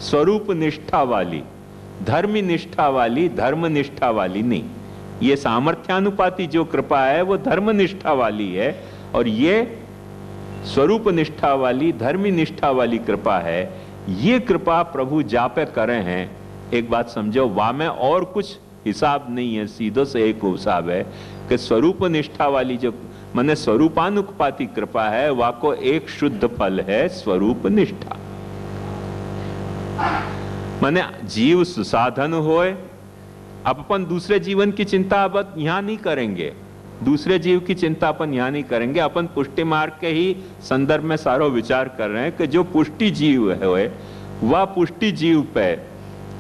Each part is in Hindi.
स्वरूप निष्ठा वाली, धर्मी निष्ठा वाली, धर्म निष्ठा वाली नहीं। ये सामर्थ्यानुपाती जो कृपा है वो धर्म निष्ठा वाली है, और ये स्वरूप निष्ठा वाली, धर्मी निष्ठा वाली कृपा है। ये कृपा प्रभु जापे करे हैं। एक बात समझो, वाह में और कुछ हिसाब नहीं है, सीधो से एक हिसाब है कि स्वरूप निष्ठा वाली जो माने स्वरूपानुपाती कृपा है, वह को एक शुद्ध फल है स्वरूप निष्ठा। माने जीव सुसाधन होए, अब अपन दूसरे जीवन की चिंता अब यहां नहीं करेंगे, दूसरे जीव की चिंता अपन यहां नहीं करेंगे। अपन पुष्टि मार्ग के ही संदर्भ में सारो विचार कर रहे हैं कि जो पुष्टि जीव है वह पुष्टि जीव पे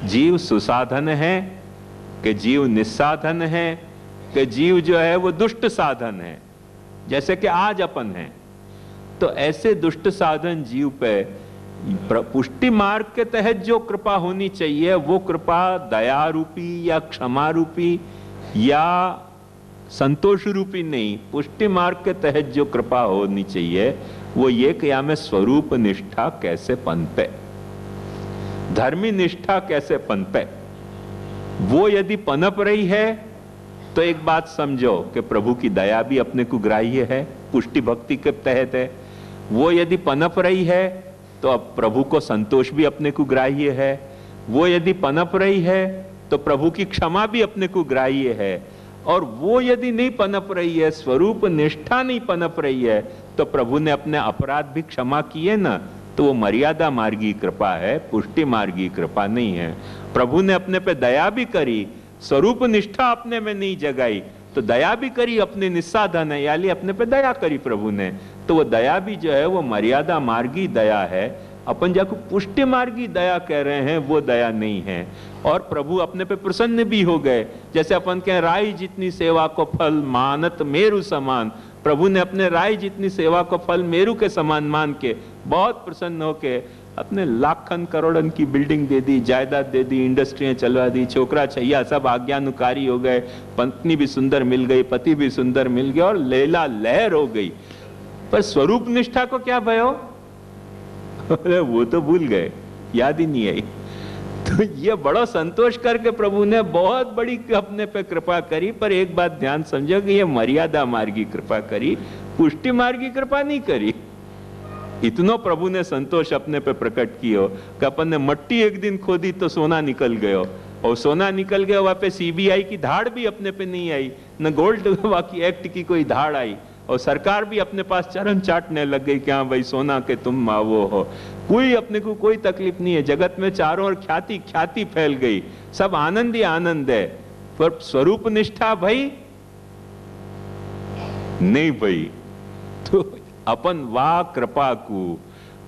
जीव सुसाधन है कि जीव निस्साधन है कि जीव जो है वो दुष्ट साधन है। जैसे कि आज अपन हैं, तो ऐसे दुष्ट साधन जीव पे पुष्टि मार्ग के तहत जो कृपा होनी चाहिए वो कृपा दया रूपी या क्षमा रूपी या संतोष रूपी नहीं, पुष्टि मार्ग के तहत जो कृपा होनी चाहिए वो ये कि या में स्वरूप निष्ठा कैसे पनपे, धर्मी निष्ठा कैसे पनपे। वो यदि पनप रही है तो एक बात समझो कि प्रभु की दया भी अपने को ग्राह्य है, पुष्टि भक्ति के तहत है। वो यदि पनप रही है तो अब प्रभु को संतोष भी अपने को ग्राह्य है। वो यदि पनप रही है तो प्रभु की क्षमा भी अपने को ग्राह्य है। और वो यदि नहीं पनप रही है, स्वरूप निष्ठा नहीं पनप रही है, तो प्रभु ने अपने अपराध भी क्षमा किए ना, तो वो मर्यादा मार्गी कृपा है, पुष्टि मार्गी कृपा नहीं है। प्रभु ने अपने पे दया भी करी, स्वरूप निष्ठा अपने में नहीं जगाई, तो दया भी करी, अपने निस्साधन है यानी अपने पे दया करी प्रभु ने, तो वो दया भी जो है वो मर्यादा मार्गी दया है। अपन जाको पुष्टि मार्गी दया कह रहे हैं वो दया नहीं है। और प्रभु अपने पे प्रसन्न भी हो गए। जैसे अपन कहें राई जितनी सेवा को फल मानत मेरु समान, प्रभु ने अपने राई जितनी सेवा को फल मेरु के समान मान के बहुत प्रसन्न होके अपने लाखन करोड़न की बिल्डिंग दे दी, जायदाद दे दी, इंडस्ट्रियां चलवा दी, छोकरा छैया सब आज्ञानुकारी हो गए, पत्नी भी सुंदर मिल गई, पति भी सुंदर मिल गया और लैला लहर हो गई। पर स्वरूप निष्ठा को क्या भयो? अरे वो तो भूल गए, याद ही नहीं आई। तो ये बड़ा संतोष करके प्रभु ने बहुत बड़ी अपने पे कृपा करी। पर एक बात ध्यान समझो कि ये मर्यादा मार्गी कृपा करी, पुष्टि मार्गी कृपा नहीं करी। इतनो प्रभु ने संतोष अपने पे प्रकट कियो कि अपन ने मट्टी एक दिन खोदी तो सोना निकल गयो, और सोना निकल गया वहां पे सीबीआई की धाड़ भी अपने पे नहीं आई, न गोल्ड बाकी एक्ट की कोई धाड़ आई, और सरकार भी अपने पास चरण चाटने लग गई कि हाँ भाई सोना के तुम वो हो। कोई अपने को कोई तकलीफ नहीं है, जगत में चारों ओर ख्याति ख्याति फैल गई, सब आनंद ही आनंद है। पर स्वरूप निष्ठा भाई नहीं भाई। तो अपन वाह कृपा को,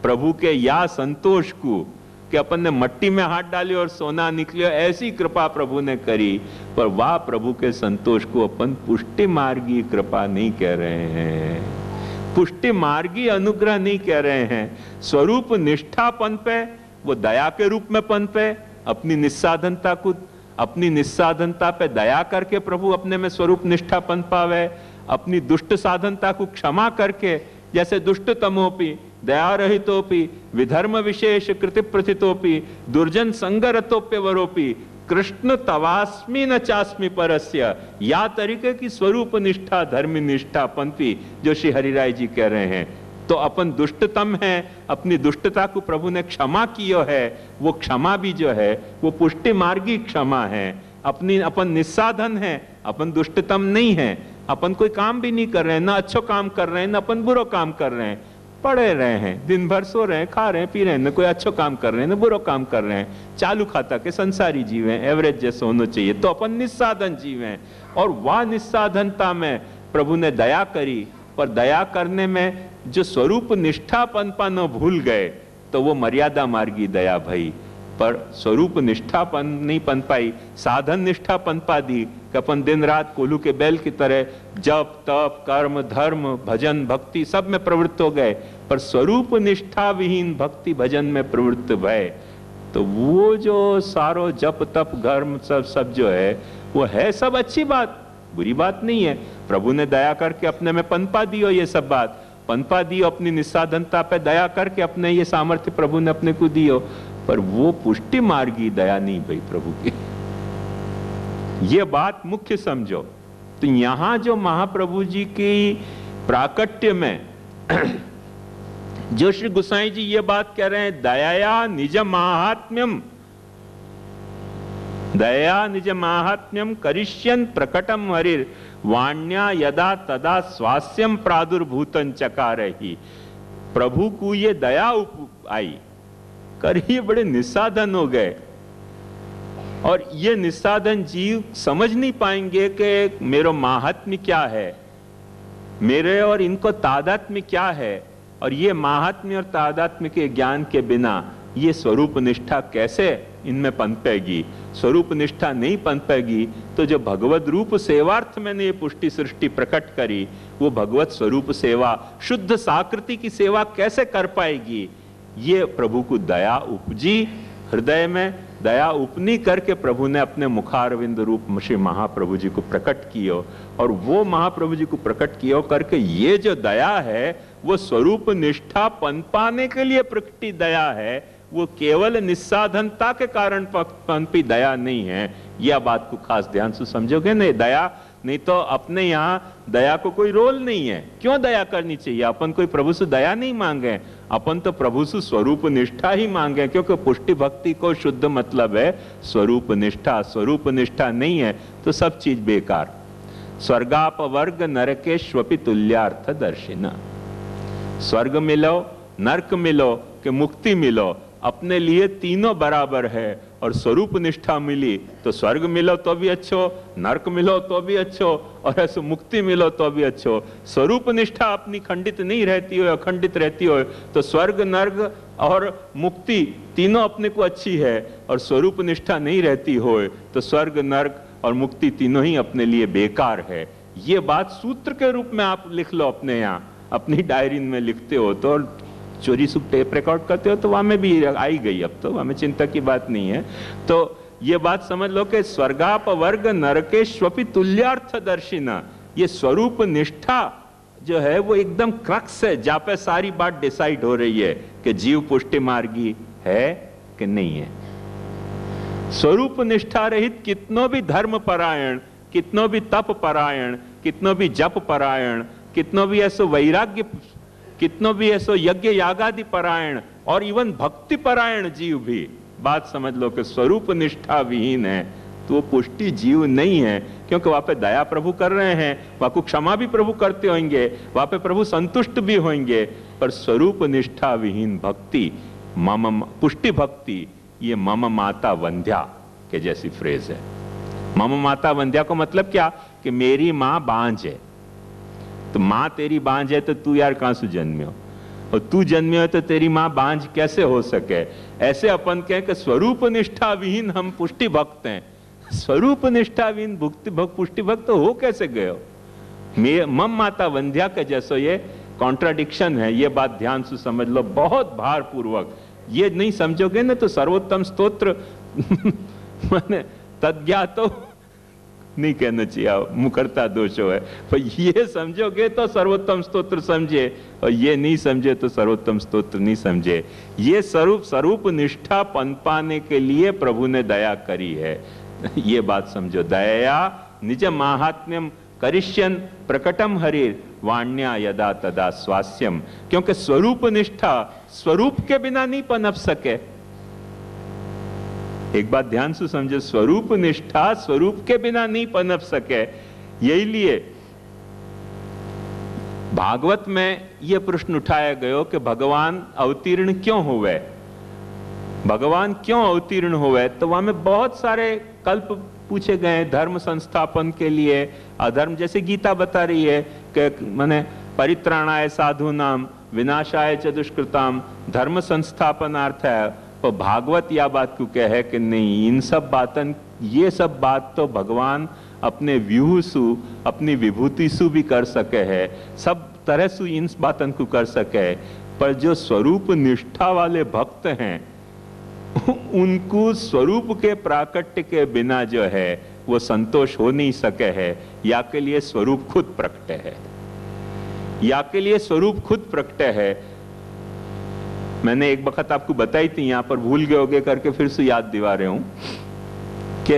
प्रभु के या संतोष को कि अपन ने मट्टी में हाथ डाली और सोना निकलियो, ऐसी कृपा प्रभु ने करी। पर वाह प्रभु के संतोष को अपन पुष्टि मार्गी कृपा नहीं कह रहे हैं, पुष्टि मार्गी अनुग्रह नहीं कह रहे हैं। स्वरूप निष्ठा पनपे, वो दया के रूप में पनपे, अपनी निस्साधनता को, अपनी निस्साधनता पे दया करके प्रभु अपने में स्वरूप निष्ठा पनपावे, अपनी दुष्ट साधनता को क्षमा करके, जैसे दुष्ट तमोपि दया रहितोपि विधर्म विशेष कृति प्रथितोपि दुर्जन संगरतोप्य वरोपि कृष्ण तवास्मि न चास्मि परस्य, या तरीके की स्वरूप निष्ठा धर्म निष्ठा पंथी जो श्री हरिराय जी कह रहे हैं। तो अपन दुष्टतम है, अपनी दुष्टता को प्रभु ने क्षमा किया है, वो क्षमा भी जो है वो पुष्टि मार्गी क्षमा है। अपनी अपन निस्साधन है, अपन दुष्टतम नहीं है, अपन कोई काम भी नहीं कर रहे हैं, ना अच्छो काम कर रहे हैं ना अपन बुरो काम कर रहे हैं, पड़े रहे हैं, दिन भर सो रहे हैं, खा रहे हैं, पी रहे हैं, ना कोई अच्छो काम कर रहे हैं ना बुरो काम कर रहे हैं, चालू खाता के संसारी जीव हैं, एवरेज जैसे होना चाहिए। तो अपन निस्साधन जीव हैं, और वह निस्साधनता में प्रभु ने दया करी। पर दया करने में जो स्वरूप निष्ठा पनपा न भूल गए तो वो मर्यादा मार्गी दया भई। पर स्वरूप निष्ठा पन नहीं पन पाई, साधन निष्ठा पनपा दी कि अपन दिन रात कोल्हू के बैल की तरह जप तप कर्म धर्म भजन भक्ति सब में प्रवृत्त हो गए, पर स्वरूप निष्ठा विहीन भक्ति भजन में प्रवृत्त भय। तो वो जो सारो जप तप कर्म सब जो है वो है सब अच्छी बात, बुरी बात नहीं है। प्रभु ने दया करके अपने में पनपा दियो, ये सब बात पनपा दियो, अपनी निस्साधनता पे दया करके अपने ये सामर्थ्य प्रभु ने अपने को दियो। पर वो पुष्टि मार्गी दया नहीं भाई प्रभु की। ये बात मुख्य समझो। तो यहां जो महाप्रभु जी की प्राकट्य में जो श्री गोसाई जी ये बात कह रहे हैं, दया निज माहात्म्यम, दया निज माहात्म्यम करिष्यन प्रकटम हरिर वाण्या यदा तदा स्वास्यम प्रादुर्भूतन चकारहि। प्रभु को ये दया आई कर ये बड़े निस्साधन हो गए, और ये निस्साधन जीव समझ नहीं पाएंगे कि मेरा माहात्म्य क्या है, मेरे और इनको तादात्म्य क्या है, और ये माहात्म्य और तादात्म्य के ज्ञान के बिना ये स्वरूप निष्ठा कैसे इनमें पनपेगी। स्वरूप निष्ठा नहीं पनपेगी तो जो भगवत रूप सेवार्थ मैंने ये पुष्टि सृष्टि प्रकट करी, वो भगवत स्वरूप सेवा, शुद्ध साकृति की सेवा कैसे कर पाएगी। ये प्रभु को दया उपजी हृदय में, दया उपनी करके प्रभु ने अपने मुखारविंद रूप श्री महाप्रभु जी को प्रकट किया, और वो महाप्रभु जी को प्रकट किया करके ये जो दया है वो स्वरूप निष्ठा पनपाने के लिए प्रकटी दया है, वो केवल निस्साधनता के कारण पनपी दया नहीं है। यह बात को खास ध्यान से समझोगे ना। दया नहीं तो अपने यहाँ दया को कोई रोल नहीं है। क्यों दया करनी चाहिए? अपन कोई प्रभु से दया नहीं मांगे, अपन तो प्रभु से स्वरूप निष्ठा ही मांगे, क्योंकि पुष्टि भक्ति को शुद्ध मतलब है स्वरूप निष्ठा। स्वरूप निष्ठा नहीं है तो सब चीज बेकार। स्वर्गापवर्ग नरकेश्वपि तुल्यार्थ दर्शिना। स्वर्ग मिलो, नरक मिलो कि मुक्ति मिलो, अपने लिए तीनों बराबर है। और स्वरूप निष्ठा मिली तो स्वर्ग मिलो तो भी अच्छो, नरक मिलो तो भी अच्छो, और ऐसे मुक्ति मिलो तो भी अच्छो। स्वरूप निष्ठा अपनी खंडित नहीं रहती हो, अखंडित रहती हो, तो स्वर्ग नरक और मुक्ति तीनों अपने को अच्छी है। और स्वरूप निष्ठा नहीं रहती हो तो स्वर्ग नरक और मुक्ति तीनों ही अपने लिए बेकार है। ये बात सूत्र के रूप में आप लिख लो अपने यहाँ, अपनी डायरी में लिखते हो तो, चोरी सुख टेप रिकॉर्ड करते हो तो वहां में भी आई गई, अब तो वहां में चिंता की बात नहीं है। तो ये बात समझ लो कि स्वर्गापवर्ग नरकेश्वपि तुल्यार्थ दर्शिना, ये स्वरूप निष्ठा जो है वो एकदम क्रक्स है, जहां पे सारी बात डिसाइड हो रही है कि जीव पुष्टि मार्गी है कि नहीं है। स्वरूप निष्ठा रहित कितनों भी धर्म परायण, कितनों भी तप परायण, कितनों भी जप परायण, कितनों भी ऐसो वैराग्य, कितनों भी ऐसो यज्ञ यागादि परायण और इवन भक्ति परायण जीव भी, बात समझ लो कि स्वरूप निष्ठा विहीन है तो वो पुष्टि जीव नहीं है। क्योंकि वहां पे दया प्रभु कर रहे हैं, वहां को क्षमा भी प्रभु करते होंगे, वहां पे प्रभु संतुष्ट भी होंगे, पर स्वरूप निष्ठा विहीन भक्ति, मम पुष्टि भक्ति, ये मम माता वंध्या के जैसी फ्रेज है। मम माता वंध्या को मतलब क्या कि मेरी मां बांझ है। तो मां तेरी बांझ है तो तू यार कहां से जन्मे हो, और तू जन्मे हो तो तेरी मां बांझ कैसे हो सके। ऐसे अपन कहें कि स्वरूप निष्ठा विहीन हम पुष्टि भक्त हैं। स्वरूप निष्ठा विहीन पुष्टि भक्त हो कैसे गए हो? मम माता वंध्या के जैसो ये कॉन्ट्राडिक्शन है। ये बात ध्यान से समझ लो बहुत भारपूर्वक। ये नहीं समझोगे ना तो सर्वोत्तम स्तोत्र माने तद्ज्ञातो नहीं कहना चाहिए, मुखरता दोषो है। पर ये समझोगे तो सर्वोत्तम स्तोत्र समझे, और ये नहीं समझे तो सर्वोत्तम स्तोत्र नहीं समझे। ये स्वरूप निष्ठा पनपाने के लिए प्रभु ने दया करी है। ये बात समझो। दया निज माहात्म्यम करिष्यन प्रकटम हरिर वाण्या यदा तदा स्वास्यम। क्योंकि स्वरूप निष्ठा स्वरूप के बिना नहीं पनप सके। एक बात ध्यान से समझे, स्वरूप निष्ठा स्वरूप के बिना नहीं पनप सके। यही लिए भागवत में यह प्रश्न उठाया गयो कि भगवान अवतीर्ण क्यों हुए, भगवान क्यों अवतीर्ण हुए। तो वहां में बहुत सारे कल्प पूछे गए, धर्म संस्थापन के लिए, अधर्म, जैसे गीता बता रही है कि माने परित्राणाय साधूनाम विनाशाय च दुष्कृताम, धर्म संस्थापनार्थ है। तो भागवत या बात को कहे कि नहीं, इन सब बातन, ये सब बात तो भगवान अपने व्यूह सु, अपनी विभूति सु भी कर सके है, सब तरह से इन बातन को कर सके। पर जो स्वरूप निष्ठा वाले भक्त हैं उनको स्वरूप के प्राकट्य के बिना जो है वो संतोष हो नहीं सके है। या के लिए स्वरूप खुद प्रकट है, या के लिए स्वरूप खुद प्रकट है। मैंने एक वक्त आपको बताई थी, यहां पर भूल गए होगे करके फिर से याद दिवा रहे हूं कि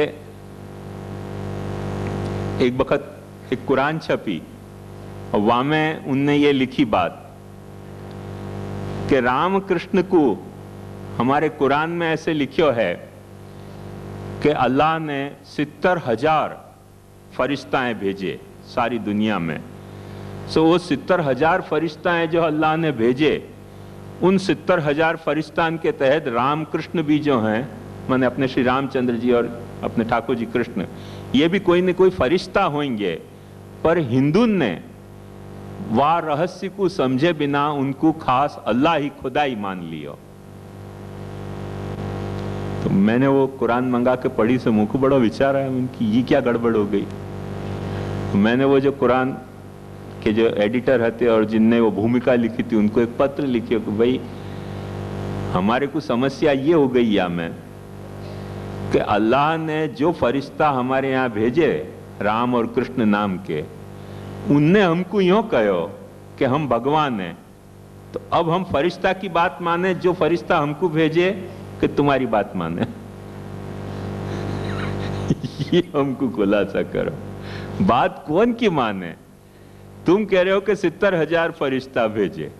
एक वक्त एक कुरान छपी और वहां में उनने ये लिखी बात कि राम कृष्ण को हमारे कुरान में ऐसे लिखो है कि अल्लाह ने 70,000 फरिश्ताएं भेजे सारी दुनिया में। सो वो 70,000 फरिश्ताएं जो अल्लाह ने भेजे, उन 70,000 फरिश्तान के तहत राम कृष्ण भी जो हैं, माने अपने श्री रामचंद्र जी और अपने ठाकुर जी कृष्ण, ये भी कोई न कोई फरिश्ता होंगे। पर हिंदू ने वह रहस्य को समझे बिना उनको खास अल्लाह ही खुदा ही मान लियो। तो मैंने वो कुरान मंगा के पढ़ी, से मुझको बड़ा विचार आया उनकी ये क्या गड़बड़ हो गई। तो मैंने वो जो कुरान के जो एडिटर हते और जिनने वो भूमिका लिखी थी उनको एक पत्र लिखियो कि भाई हमारे को समस्या ये हो गई या मैं कि अल्लाह ने जो फरिश्ता हमारे यहाँ भेजे राम और कृष्ण नाम के, उनने हमको यूं कहो कि हम भगवान हैं, तो अब हम फरिश्ता की बात माने जो फरिश्ता हमको भेजे कि तुम्हारी बात माने। ये हमको खुलासा करो, बात कौन की माने। तुम कह रहे हो कि 70,000 फरिश्ता भेजे,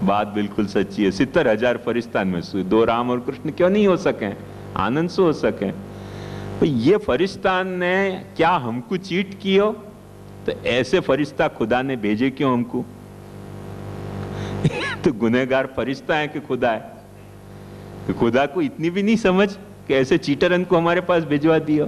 बात बिल्कुल सच्ची है। 70,000 फरिश्तान में से 2 राम और कृष्ण क्यों नहीं हो सके, आनंद से हो सके। तो ये फरिश्तान ने क्या हमको चीट कियो, तो ऐसे फरिश्ता खुदा ने भेजे क्यों हमको। तो गुनहगार फरिश्ता है कि खुदा है। तो खुदा को इतनी भी नहीं समझ कि ऐसे चीटरन को हमारे पास भिजवा दिया।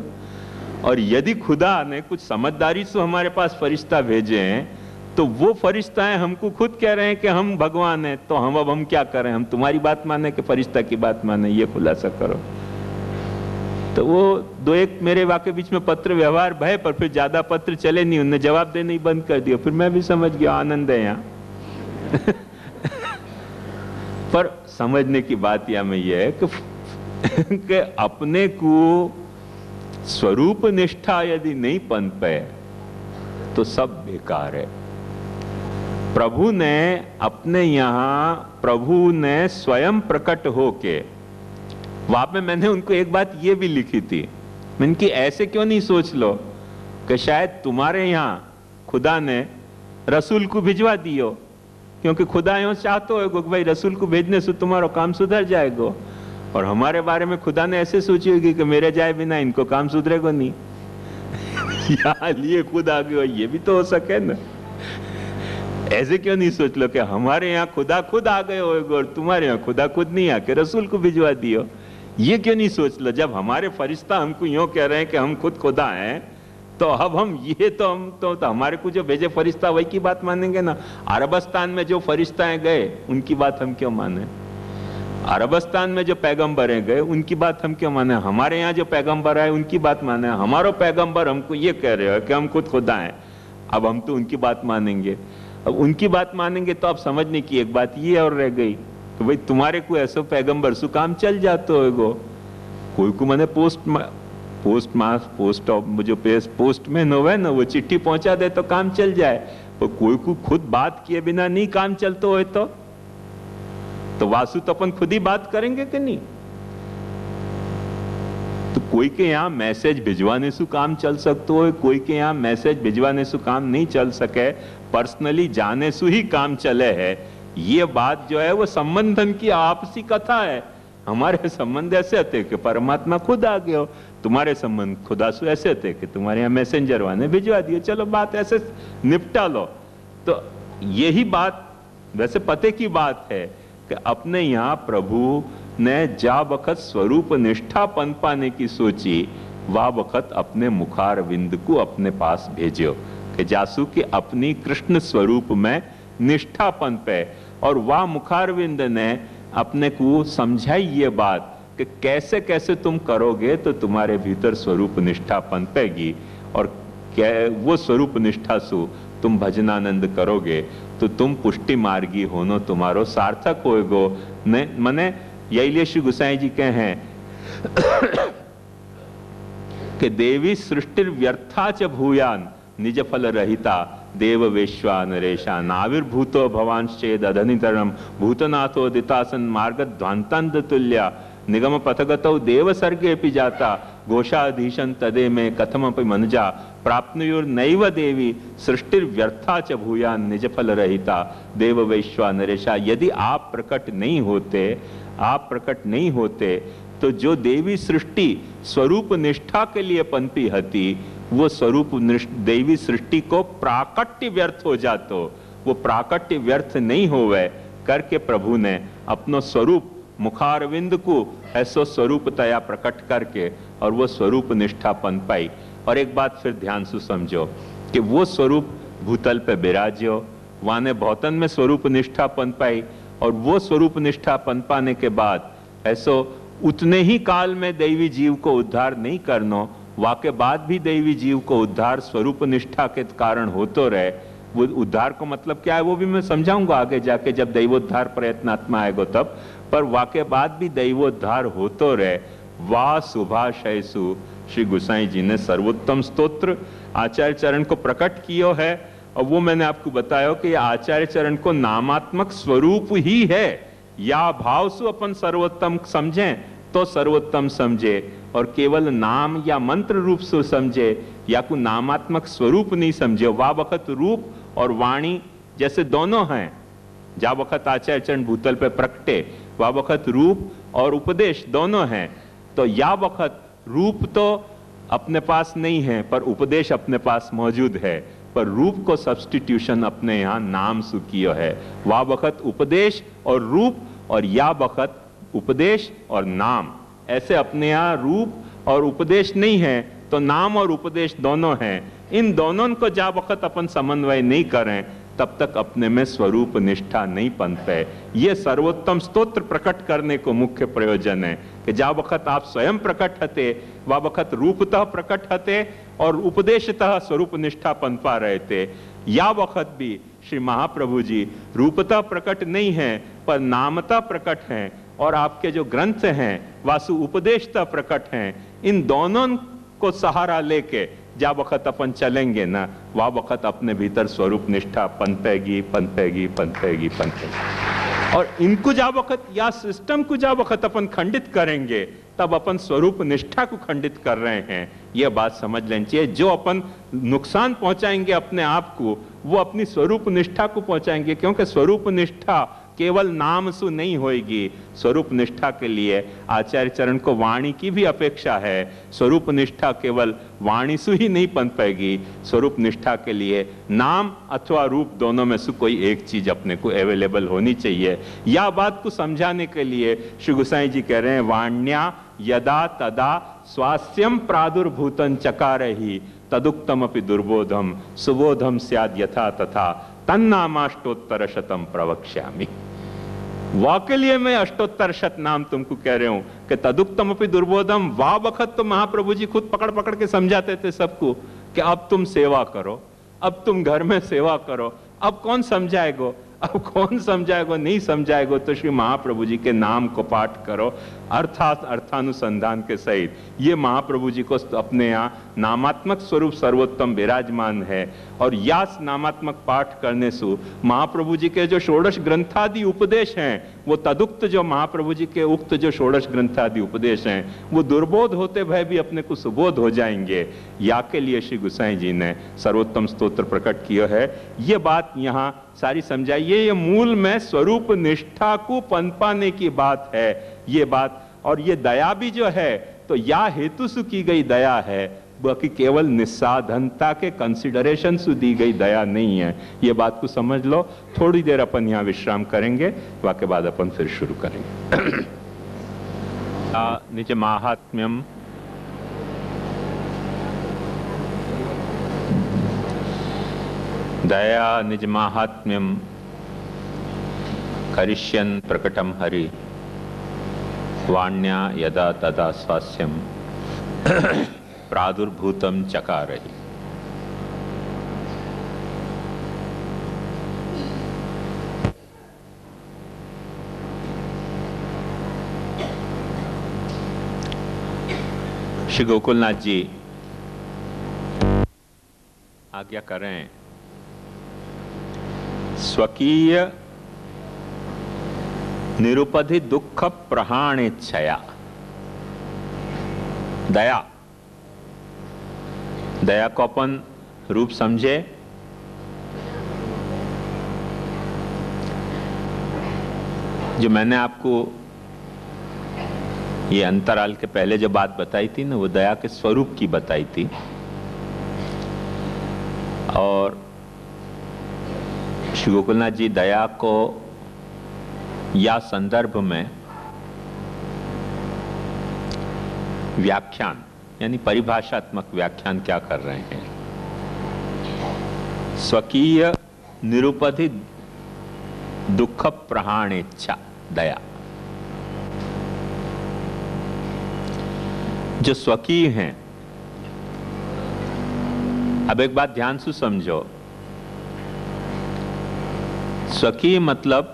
और यदि खुदा ने कुछ समझदारी से हमारे पास फरिश्ता भेजे हैं, तो वो फरिश्ताएं हमको खुद कह रहे हैं कि हम भगवान हैं, तो हम क्या करें, हम तुम्हारी बात माने कि फरिश्ता की बात माने, ये खुलासा करो। तो वो 2-1 मेरे वाके बीच में पत्र व्यवहार भय, पर फिर ज्यादा पत्र चले नहीं, उनने जवाब देने ही बंद कर दिया। फिर मैं भी समझ गया आनंद है यहाँ। पर समझने की बात यह में यह है कि अपने को स्वरूप निष्ठा यदि नहीं पनपे तो सब बेकार है। प्रभु ने अपने यहां, प्रभु ने स्वयं प्रकट होके, वहां पे मैंने उनको एक बात ये भी लिखी थी, मैंने कि ऐसे क्यों नहीं सोच लो कि शायद तुम्हारे यहां खुदा ने रसूल को भिजवा दियो, क्योंकि खुदा यूं चाहते हो भाई रसूल को भेजने से तुम्हारा काम सुधर जाएगा। और हमारे बारे में खुदा ने ऐसे सोची होगी कि मेरे जाए बिना इनको काम सुधरेगा नहीं। यहाँ लिए खुद आ गए, ये भी तो हो सके ना। ऐसे क्यों नहीं सोच लो कि हमारे यहाँ खुदा खुद आ गए होगा और तुम्हारे यहाँ खुदा खुद नहीं आके रसूल को भिजवा दियो। ये क्यों नहीं सोच लो, जब हमारे फरिश्ता हमको यूं कह रहे हैं कि हम खुद खुदा हैं, तो अब हम ये तो हम तो हमारे को जो भेजे फरिश्ता वही की बात मानेंगे ना। अरबस्तान में जो फरिश्ताएं गए उनकी बात हम क्यों माने, अरबस्तान में जो पैगंबर गए उनकी बात हम क्यों माने, हमारे यहाँ जो पैगंबर आए उनकी बात माने। हमारा पैगंबर हमको ये कह रहे हो कि हम खुद खुदा हैं, अब हम तो उनकी बात मानेंगे। अब उनकी बात मानेंगे तो अब समझने की एक बात ये और रह गई कि भाई तुम्हारे को ऐसा पैगंबर सु काम चल जाते हो। कोई को मैंने पोस्टमैन हो ना, वो चिट्ठी पहुंचा दे तो काम चल जाए। और कोई को खुद बात किए बिना नहीं काम चलते हो तो वासु तो अपन खुद ही बात करेंगे कि नहीं। तो कोई के यहाँ मैसेज भिजवाने से काम चल सकते हो, कोई के यहाँ मैसेज भिजवाने से काम नहीं चल सके, पर्सनली जाने से ही काम चले है। ये बात जो है वो संबंधन की आपसी कथा है। हमारे संबंध ऐसे थे कि परमात्मा खुद आ गए हो, तुम्हारे संबंध खुदा से ऐसे थे कि तुम्हारे यहाँ मैसेंजर वाले भिजवा दिए, चलो बात ऐसे निपटा लो। तो यही बात वैसे पते की बात है कि अपने यहाँ प्रभु ने जा वक्त स्वरूप निष्ठा पन पाने की सोची, वह वक्त अपने मुखारविंद को अपने पास भेजो कि जासू की अपनी कृष्ण स्वरूप में निष्ठापन पे। और वह मुखारविंद ने अपने को समझाई ये बात कि कैसे कैसे तुम करोगे तो तुम्हारे भीतर स्वरूप निष्ठा पनपेगी, और वो स्वरूप निष्ठा से तुम भजनानंद करोगे तो तुम पुष्टि मार्गी होनो तुम्हारो सार्थक होएगो। मने यही लिए श्री गुसाई जी कहे हैं कि देवी सृष्टि व्यर्था च भूयान निज फल रहिता देव वेश्वा नरेशा नाविर्भूतो भवांश्चेद अधनितरम भूतनाथो दितासन मार्गध्वांतंद तुल्या निगम पथगतौ देव सर्गे पि जाता घोषाधीशन तदे में कथमपि मनुजा प्राप्नुयुर्नैव देवी सृष्टिर्व्यर्था च भूयान निज फल रहिता देव वैश्वा नरेशा। यदि आप प्रकट नहीं होते तो जो देवी सृष्टि स्वरूप निष्ठा के लिए पनपी हती वो स्वरूप देवी सृष्टि को प्राकट्य व्यर्थ हो जातो। वो प्राकट्य व्यर्थ नहीं होवे करके प्रभु ने अपनो स्वरूप मुखारविंद को ऐसो स्वरूप तया प्रकट करके और वो स्वरूप निष्ठा पन पाई। और एक बात फिर ध्यान से समझो कि वो स्वरूप भूतल पे विराज्यो वाने भौतन में स्वरूप निष्ठा पन पाई और वो स्वरूप निष्ठा पन पाने के बाद ऐसो उतने ही काल में दैवी जीव को उद्धार नहीं करनो वाके बाद भी दैवी जीव को उद्धार स्वरूप निष्ठा के कारण होतो रहे। वो उद्धार को मतलब क्या है वो भी मैं समझाऊंगा आगे जाके जब दैवोद्धार प्रयत्नात्मा आएगा तब। पर वाके बाद भी दैवोद्धार होतो रहे। वाह सुभाषयसु श्री गोसाई जी ने सर्वोत्तम स्तोत्र आचार्य चरण को प्रकट किया है और वो मैंने आपको बताया कि आचार्य चरण को नामात्मक स्वरूप ही है। या भाव से अपन सर्वोत्तम समझें तो सर्वोत्तम समझे और केवल नाम या मंत्र रूप से समझे या कोई नामात्मक स्वरूप नहीं समझे। वह वक्त रूप और वाणी जैसे दोनों हैं। जा वक्त आचार्य चरण भूतल पे प्रकटे वह वक्त रूप और उपदेश दोनों हैं। तो या वक्त रूप तो अपने पास नहीं है पर उपदेश अपने पास मौजूद है। पर रूप को सब्स्टिट्यूशन अपने यहाँ नाम से किया है। वह वक्त उपदेश और रूप और या वक्त उपदेश और नाम ऐसे अपने यहाँ रूप और उपदेश नहीं है तो नाम और उपदेश दोनों हैं। इन दोनों को जा वक्त अपन समन्वय नहीं करें तब तक अपने में स्वरूप निष्ठा नहीं पनते। ये सर्वोत्तम स्तोत्र प्रकट करने को मुख्य प्रयोजन है कि जा वक्त आप स्वयं प्रकट हते वह वक्त रूपतः प्रकट हते और उपदेशतः स्वरूप निष्ठा पनपा रहे थे। या वक्त भी श्री महाप्रभु जी रूपतः प्रकट नहीं है पर नामतः प्रकट हैं और आपके जो ग्रंथ हैं वासु उपदेशतः प्रकट हैं। इन दोनों को सहारा लेके जा वक्त अपन चलेंगे ना वह वक्त अपने भीतर स्वरूप निष्ठा पनपेगी पनपेगी पनपेगी पनपेगी। और इनको जा वक्त या सिस्टम को जा वक्त अपन खंडित करेंगे तब अपन स्वरूप निष्ठा को खंडित कर रहे हैं। यह बात समझ लेनी चाहिए। जो अपन नुकसान पहुंचाएंगे अपने आप को वो अपनी स्वरूप निष्ठा को पहुंचाएंगे क्योंकि स्वरूप निष्ठा केवल नाम से नहीं होगी। स्वरूप निष्ठा के लिए आचार्य चरण को वाणी की भी अपेक्षा है। स्वरूप निष्ठा केवल वाणी से ही नहीं पन पाएगी। स्वरूप निष्ठा के लिए नाम अथवा रूप दोनों में से कोई एक चीज अपने को अवेलेबल होनी चाहिए। या बात को समझाने के लिए श्री गोसाई जी कह रहे हैं वाण्या यदा तदा स्वास्यम प्रादुर्भूतं चकारहि तदुक्तमपि दुर्बोधम सुबोधम स्याद् यथा तथा तन्नामाष्टोत्तर शतम प्रवक्ष्यामि। वाके लिए मैं अष्टोत्तर शत नाम तुमको कह रहे हूं कि तदुक्तम अपि दुर्बोधम। वाह वक्त तो महाप्रभु जी खुद पकड़ पकड़ के समझाते थे सबको कि अब तुम सेवा करो, अब तुम घर में सेवा करो। अब कौन समझाएगो, अब कौन समझाएगो, नहीं समझाएगो तो श्री महाप्रभु जी के नाम को पाठ करो अर्थात अर्थानुसंधान के सहित। ये महाप्रभु जी को अपने यहाँ नामात्मक स्वरूप सर्वोत्तम विराजमान है। और यास नामात्मक पाठ करने से महाप्रभु जी के जो षोडश ग्रंथादि उपदेश हैं वो तदुक्त जो महाप्रभु जी के उक्त जो षोडश ग्रंथादि उपदेश हैं वो दुर्बोध होते भय भी अपने को सुबोध हो जाएंगे। या के लिए श्री गोसाई जी ने सर्वोत्तम स्तोत्र प्रकट किया है। ये बात यहाँ सारी समझाइए। ये मूल में स्वरूप निष्ठा को पनपाने की बात है ये बात। और ये दया भी जो है तो या हेतु से की गई दया है बाकी केवल निस्साधनता के कंसिडरेशन से दी गई दया नहीं है। ये बात को समझ लो। थोड़ी देर अपन यहाँ विश्राम करेंगे वाके बाद अपन फिर शुरू करेंगे। निज माहात्म्यम दया निज माहात्म्यम करिष्यन् प्रकटम हरि वाण्या यदा तदा स्वास्यम प्रादुर्भूतम चकारहि। श्री गोकुलनाथ जी आज्ञा करें स्वकीय निरुपधि दुख प्रहाणेच्छया। दया, दया को अपन रूप समझे जो मैंने आपको ये अंतराल के पहले जो बात बताई थी ना, वो दया के स्वरूप की बताई थी। और श्री गोकुलनाथ जी दया को या संदर्भ में व्याख्यान यानी परिभाषात्मक व्याख्यान क्या कर रहे हैं? स्वकीय निरुपधि दुख प्रहाणेच्छा, दया। जो स्वकीय हैं, अब एक बात ध्यान से समझो, स्वकीय मतलब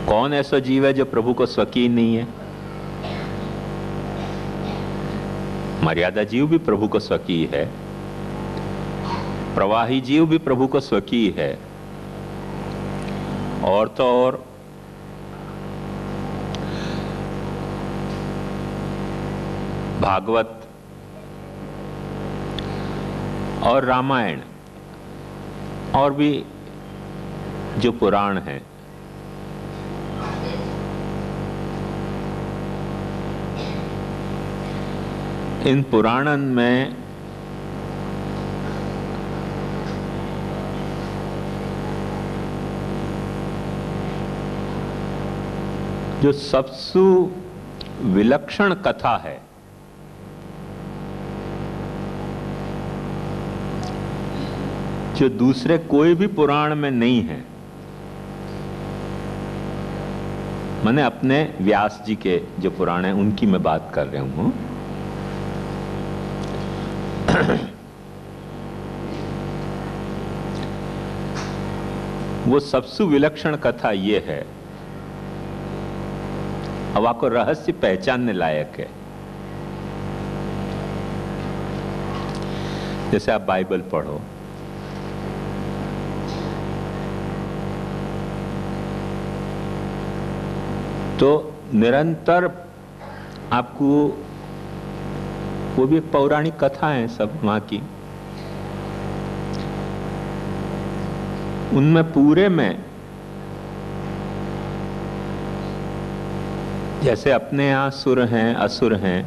कौन ऐसा जीव है जो प्रभु को स्वकीय नहीं है? मर्यादा जीव भी प्रभु को स्वकीय है, प्रवाही जीव भी प्रभु को स्वकीय है, और तो और भागवत और रामायण और भी जो पुराण हैं, इन पुराणन में जो सबसे विलक्षण कथा है, जो दूसरे कोई भी पुराण में नहीं है, मैंने अपने व्यास जी के जो पुराण हैं उनकी मैं बात कर रहा हूं। वो सबसे विलक्षण कथा ये है, अब आपको रहस्य पहचानने लायक है। जैसे आप बाइबल पढ़ो तो निरंतर आपको वो भी एक पौराणिक कथा है सब वहां की, उनमें पूरे में जैसे अपने यहाँ सुर हैं, असुर हैं,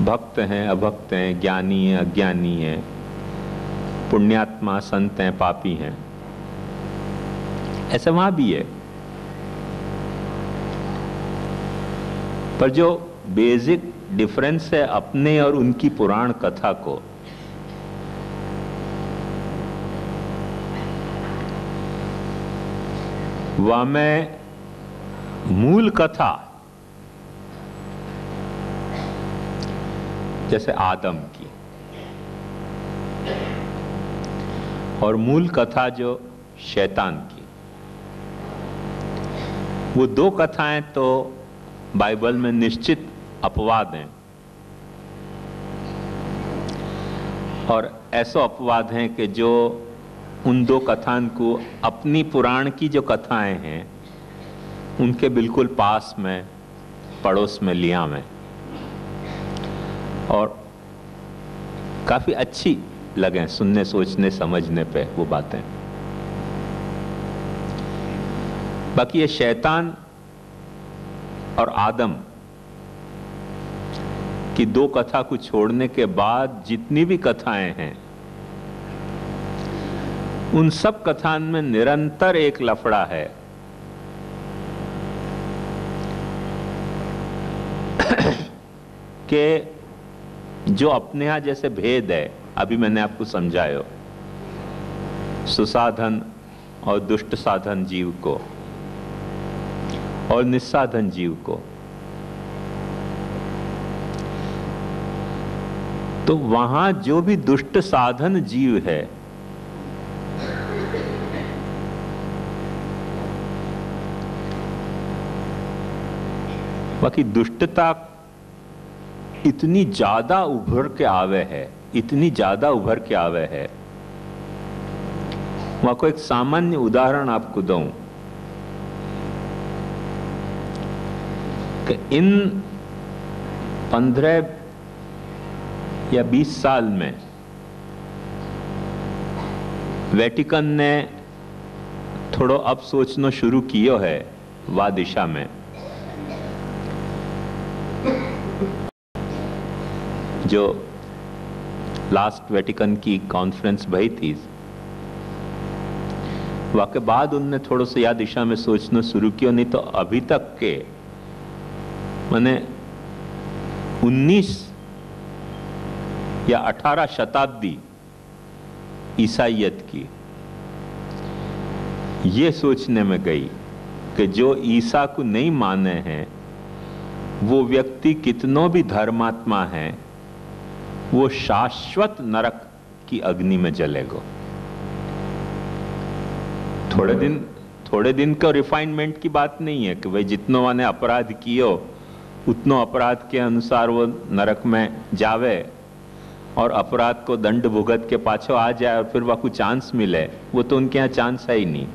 भक्त हैं, अभक्त हैं, ज्ञानी हैं, अज्ञानी हैं, पुण्यात्मा, संत हैं, पापी हैं, ऐसा वहां भी है। पर जो बेसिक डिफरेंस है अपने और उनकी पुराण कथा को, वह में मूल कथा जैसे आदम की और मूल कथा जो शैतान की, वो दो कथाएं तो बाइबल में निश्चित अपवाद हैं, और ऐसा अपवाद हैं कि जो उन दो कथाओं को अपनी पुराण की जो कथाएं हैं उनके बिल्कुल पास में, पड़ोस में लिया में, और काफी अच्छी लगे सुनने, सोचने, समझने पे वो बातें। बाकी ये शैतान और आदम की दो कथा को छोड़ने के बाद जितनी भी कथाएं हैं, उन सब कथाओं में निरंतर एक लफड़ा है कि जो अपने यहां जैसे भेद है, अभी मैंने आपको समझाया, सुसाधन और दुष्ट साधन जीव को और निस्साधन जीव को, तो वहां जो भी दुष्ट साधन जीव है, बाकी दुष्टता इतनी ज्यादा उभर के आवे है, इतनी ज्यादा उभर के आवे है वहां को एक सामान्य उदाहरण आपको दूं कि इन 15 या 20 साल में वेटिकन ने थोड़ो अब सोचना शुरू कियो है वा दिशा में। जो लास्ट वेटिकन की कॉन्फ्रेंस भई थी, वाके बाद उनने थोड़ो सा या दिशा में सोचना शुरू किया। नहीं तो अभी तक के माने 19 या 18 शताब्दी ईसाइयत की ये सोचने में गई कि जो ईसा को नहीं माने हैं वो व्यक्ति कितनों भी धर्मात्मा है, वो शाश्वत नरक की अग्नि में जलेगा। थोड़े दिन का रिफाइनमेंट की बात नहीं है कि भाई जितनों माने अपराध कियो उतनों अपराध के अनुसार वो नरक में जावे और अपराध को दंड भुगत के पाछो आ जाए और फिर वाकू चांस मिले। वो तो उनके यहाँ चांस है ही नहीं,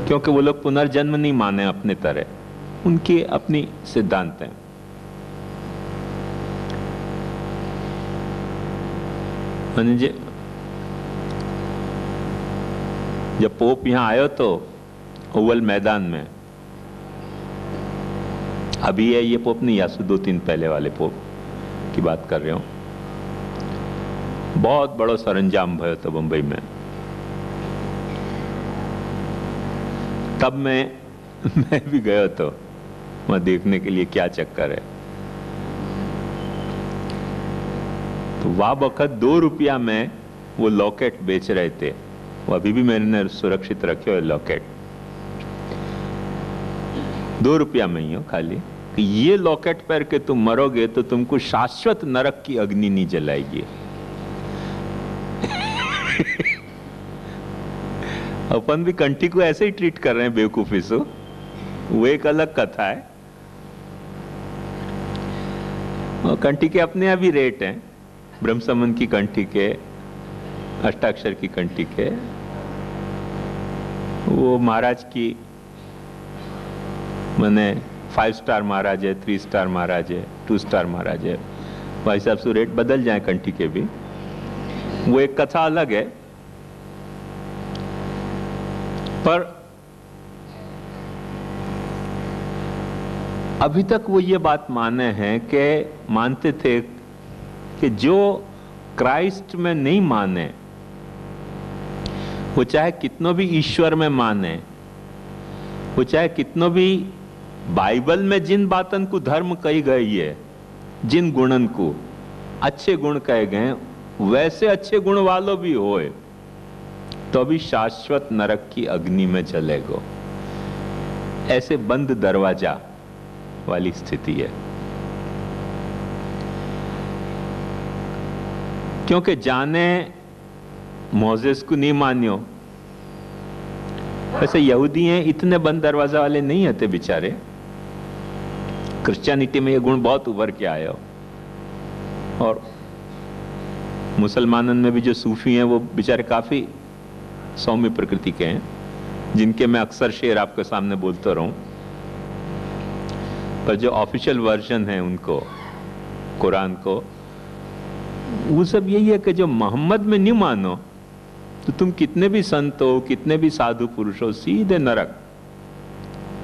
क्योंकि वो लोग पुनर्जन्म नहीं माने अपने तरह, उनकी अपनी सिद्धांत हैं। जब पोप यहां आयो तो ओवल मैदान में, अभी है ये पोप नहीं, यासु 2-3 पहले वाले पोप की बात कर रहे हो, बहुत बड़ो सरंजाम भयो तो बंबई में। तब मैं भी गया तो वहां देखने के लिए क्या चक्कर है। तो वह वक्त 2 रुपया में वो लॉकेट बेच रहे थे, वो अभी भी मैंने सुरक्षित रखे हुए लॉकेट, 2 रुपया में ही हो खाली कि ये लॉकेट पहन के तुम मरोगे तो तुमको शाश्वत नरक की अग्नि नहीं जलाएगी। अपन भी कंठी को ऐसे ही ट्रीट कर रहे हैं बेवकूफी से, वो एक अलग कथा है। और कंठी के अपने अभी रेट हैं, ब्रह्म संबंध की कंठी के, अष्टाक्षर की कंठी के, वो महाराज की माने 5 स्टार महाराज है, 3 स्टार महाराज है, 2 स्टार महाराज है, भाई साहब से रेट बदल जाए कंठी के भी, वो एक कथा अलग है। पर अभी तक वो ये बात मानते थे कि जो क्राइस्ट में नहीं माने, वो चाहे कितनों भी ईश्वर में माने, वो चाहे कितनों भी बाइबल में जिन बातन को धर्म कही गई है, जिन गुणन को अच्छे गुण कहे गए, वैसे अच्छे गुण वालों भी होए तो भी शाश्वत नरक की अग्नि में जलेगो। ऐसे बंद दरवाजा वाली स्थिति है। क्योंकि जाने मोसेस को नहीं मानियो, वैसे यहूदी हैं, इतने बंद दरवाजा वाले नहीं होते बेचारे। क्रिश्चियनिटी में ये गुण बहुत उभर के आया, और मुसलमानों में भी जो सूफी हैं वो बेचारे काफी सौम्य प्रकृति के हैं, जिनके मैं अक्सर शेर आपके सामने बोलता रहूं। पर जो ऑफिशियल वर्जन है उनको, कुरान को, वो सब यही है कि जो मोहम्मद में नहीं मानो तो तुम कितने भी संत हो, कितने भी साधु पुरुष हो, सीधे नरक।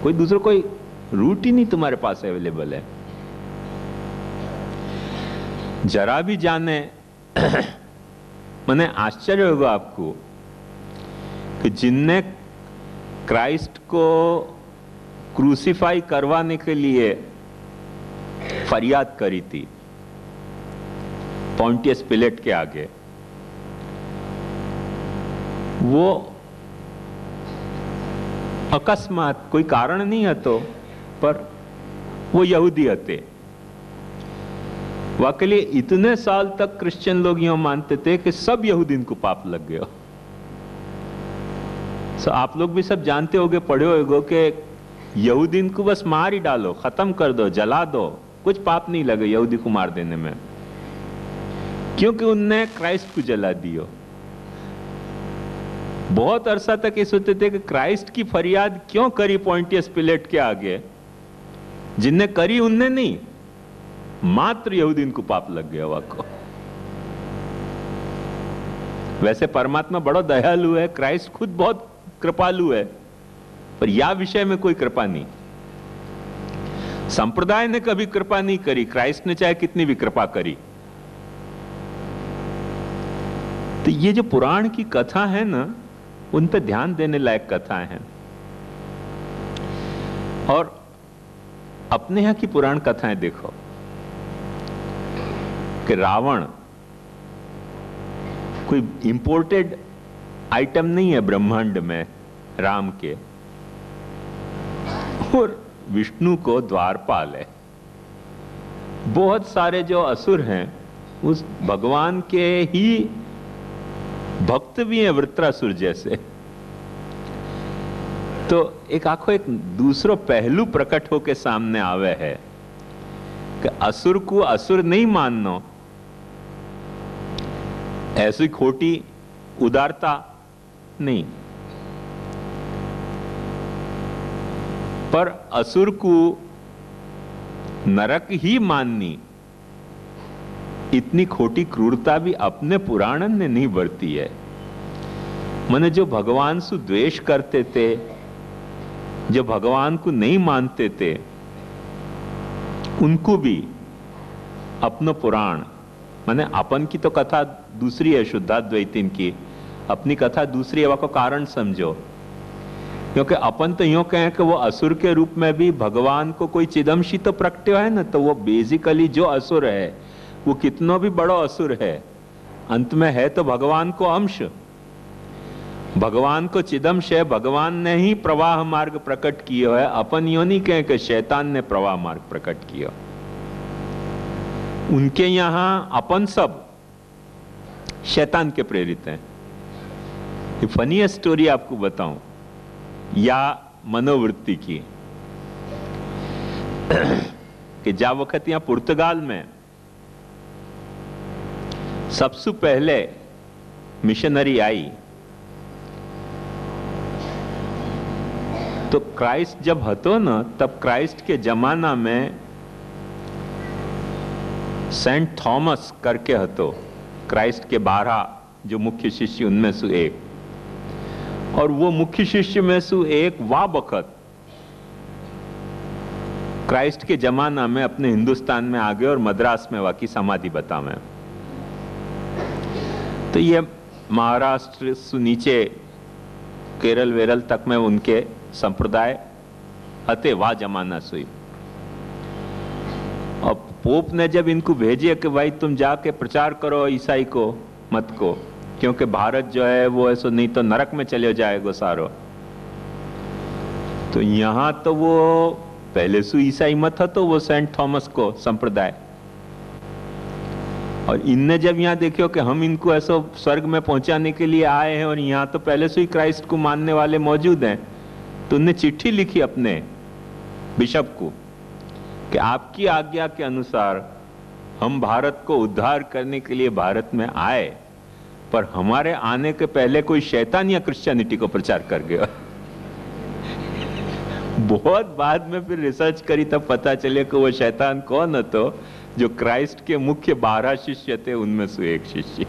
कोई दूसरा कोई रूट ही नहीं तुम्हारे पास अवेलेबल है। जरा भी जाने मने आश्चर्य होगा आपको कि जिनने क्राइस्ट को क्रूसीफाई करवाने के लिए फरियाद करी थी पॉन्टियस पिलेट के आगे, वो अकस्मात, कोई कारण नहीं है तो, पर वो यहूदी थे। वाकई लिए इतने साल तक क्रिश्चियन लोग यूं मानते थे कि सब यहूदी को पाप लग गया। सो आप लोग भी सब जानते होगे, पढ़े होगे कि यहूदी को बस मार ही डालो, खत्म कर दो, जला दो, कुछ पाप नहीं लगे यहूदी को मार देने में, क्योंकि उनने क्राइस्ट को जला दियो। बहुत अरसा तक ये सोचते थे कि क्राइस्ट की फरियाद क्यों करी पॉन्टियस पिलेट के आगे, जिनने करी उनने नहीं, मात्र यहूदीन को पाप लग गया वाको। वैसे परमात्मा बड़ा दयालु है, क्राइस्ट खुद बहुत कृपालु है, पर यह विषय में कोई कृपा नहीं। संप्रदाय ने कभी कृपा नहीं करी, क्राइस्ट ने चाहे कितनी भी कृपा करी। तो ये जो पुराण की कथा है ना, उन पे ध्यान देने लायक कथाएं हैं। और अपने यहां की पुराण कथाएं देखो कि रावण कोई इंपोर्टेड आइटम नहीं है ब्रह्मांड में राम के, और विष्णु को द्वारपाल है। बहुत सारे जो असुर हैं उस भगवान के ही भक्त भी हैं, वृत्रासुर जैसे। तो एक आखो एक दूसरो पहलू प्रकट होके सामने आवे है कि असुर को असुर नहीं मानना, ऐसी खोटी उदारता नहीं, पर असुर को नरक ही माननी, इतनी खोटी क्रूरता भी अपने पुराणन ने नहीं बरती है। माने जो भगवान से द्वेष करते थे, जो भगवान को नहीं मानते थे, उनको भी अपनो पुराण, माने अपन की तो कथा दूसरी है शुद्धाद्वैतीन की, अपनी कथा दूसरी है, वो को कारण समझो। क्योंकि अपन तो यूं कहें कि वो असुर के रूप में भी भगवान को कोई चिदंशी तो प्रगट्य है ना, तो वो बेसिकली जो असुर है वो कितना भी बड़ा असुर है, अंत में है तो भगवान को अंश, भगवान को चिदंश है, भगवान ने ही प्रवाह मार्ग प्रकट किया है। अपन यूं नहीं कहें कि शैतान ने प्रवाह मार्ग प्रकट किया। उनके यहां अपन सब शैतान के प्रेरित हैं। ये फनी स्टोरी आपको बताऊं, या मनोवृत्ति की, कि जा वक्त यहां पुर्तगाल में सबसे पहले मिशनरी आई, तो क्राइस्ट जब हतो ना, तब क्राइस्ट के जमाना में सेंट थॉमस करके हतो, क्राइस्ट के 12 जो मुख्य शिष्य उनमें से एक, और वो मुख्य शिष्य में से एक वा बखत क्राइस्ट के जमाना में अपने हिंदुस्तान में आ गए और मद्रास में वाकी समाधि बतावे। तो ये महाराष्ट्र से नीचे केरल वेरल तक में उनके संप्रदाय हते वा जमाना से। और पोप ने जब इनको भेजे कि भाई तुम जाके प्रचार करो ईसाई को मत को, क्योंकि भारत जो है वो ऐसा नहीं तो नरक में चले जाएगा सारो। तो यहां तो वो पहले से ईसाई मत तो वो सेंट थॉमस को संप्रदाय, और इनने जब यहां देखो कि हम इनको ऐसा स्वर्ग में पहुंचाने के लिए आए हैं और यहां तो पहले से ही क्राइस्ट को मानने वाले मौजूद हैं, तो उनने चिट्ठी लिखी अपने बिशप को कि आपकी आज्ञा के अनुसार हम भारत को उद्धार करने के लिए भारत में आए, पर हमारे आने के पहले कोई शैतान या क्रिश्चियनिटी को प्रचार कर गया। बहुत बाद में फिर रिसर्च करी तब पता चले कि वो शैतान कौन है, तो जो क्राइस्ट के मुख्य 12 शिष्य थे उनमें से एक शिष्य।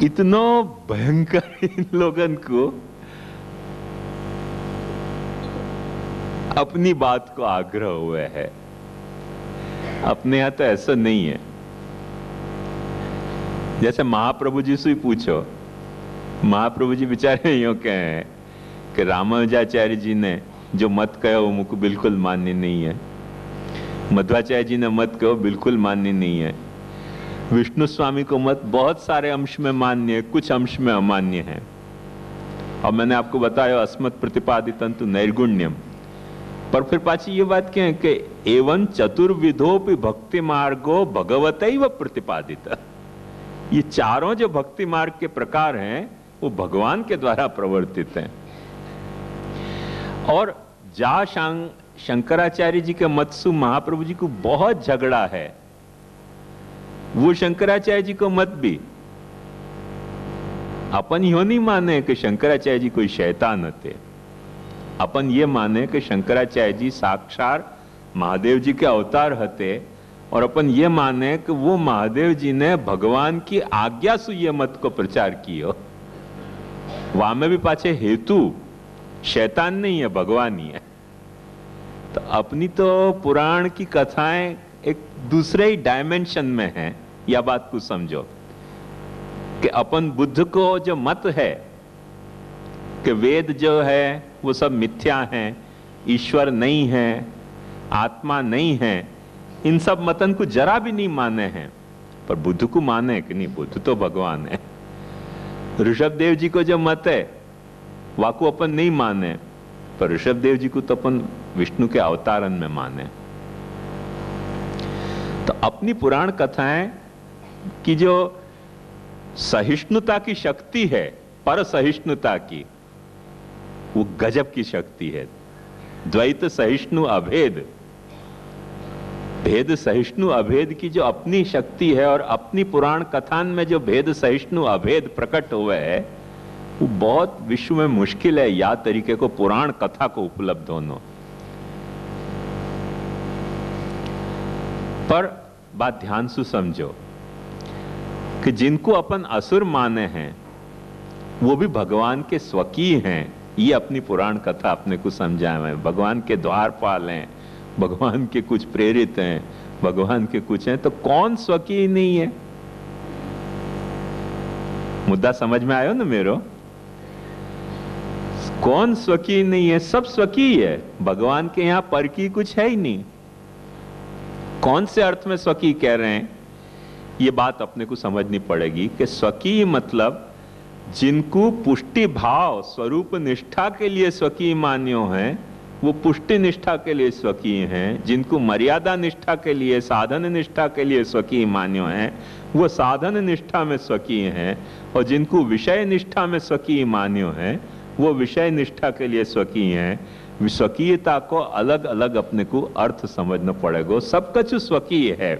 इतना भयंकर इन लोगन को अपनी बात को आग्रह हुआ है। अपने यहां तो ऐसा नहीं है। जैसे महाप्रभु जी से ही पूछो, महाप्रभु जी बेचारे यूं कहे कि रामानुजाचार्य जी ने जो मत कहा वो मुझको बिल्कुल मान्य नहीं है, मध्वाचार्य जी ने मत कहो बिल्कुल मान्य नहीं है, विष्णु स्वामी को मत बहुत सारे अंश में मान्य है, कुछ अंश में अमान्य है। और मैंने आपको बताया अस्मत् प्रतिपादितंतु नैर्गुण्यम, पर फिर पाची ये बात क्या है कि एवं चतुर्विधोपि भक्ति मार्गो भगवतैव प्रतिपादित। ये चारों जो भक्ति मार्ग के प्रकार हैं वो भगवान के द्वारा प्रवर्तित हैं। और जा शंकराचार्य जी के मत से महाप्रभु जी को बहुत झगड़ा है। वो शंकराचार्य जी को मत भी अपन यो नहीं माने कि शंकराचार्य जी कोई शैतान थे। अपन ये माने कि शंकराचार्य जी साक्षात महादेव जी के अवतार हते, और अपन ये माने कि वो महादेव जी ने भगवान की आज्ञा से ये मत को प्रचार कियो। वहां में भी पाछे हेतु शैतान नहीं है, भगवान ही है। तो अपनी तो पुराण की कथाएं एक दूसरे ही डायमेंशन में हैं। यह बात को समझो कि अपन बुद्ध को जो मत है कि वेद जो है वो सब मिथ्या हैं, ईश्वर नहीं है, आत्मा नहीं है, इन सब मतन को जरा भी नहीं माने हैं। पर बुद्ध को माने कि नहीं, बुद्ध तो भगवान है। ऋषभ देव जी को जो मत है वाको अपन नहीं माने, पर ऋषभ देव जी को तो अपन विष्णु के अवतारन में माने। तो अपनी पुराण कथाएं की जो सहिष्णुता की शक्ति है, पर सहिष्णुता की, वो गजब की शक्ति है। द्वैत सहिष्णु अभेद, भेद सहिष्णु अभेद की जो अपनी शक्ति है, और अपनी पुराण कथान में जो भेद सहिष्णु अभेद प्रकट हुए है, वो बहुत विश्व में मुश्किल है या तरीके को पुराण कथा को उपलब्ध होना। पर बात ध्यान से समझो कि जिनको अपन असुर माने हैं वो भी भगवान के स्वकीय हैं। ये अपनी पुराण कथा अपने को समझाए हैं। भगवान के द्वारपाल हैं, भगवान के कुछ प्रेरित हैं, भगवान के कुछ हैं, तो कौन स्वकीय नहीं है? मुद्दा समझ में आयो ना मेरो? कौन स्वकीय नहीं है? सब स्वकीय है। भगवान के यहां पर की कुछ है ही नहीं। कौन से अर्थ में स्वकीय कह रहे हैं, ये बात अपने को समझनी पड़ेगी कि स्वकीय मतलब जिनको पुष्टि भाव स्वरूप निष्ठा के लिए स्वकीय मान्यो हैं, वो पुष्टि निष्ठा के लिए स्वकीय हैं। जिनको मर्यादा निष्ठा के लिए, साधन निष्ठा के लिए स्वकीय मान्यो हैं, वो साधन निष्ठा में स्वकीय हैं। और जिनको विषय निष्ठा में स्वकीय मान्यो हैं, वो विषय निष्ठा के लिए स्वकीय हैं। स्वकीयता को अलग अलग अपने को अर्थ समझना पड़ेगा। सब कुछ स्वकीय है,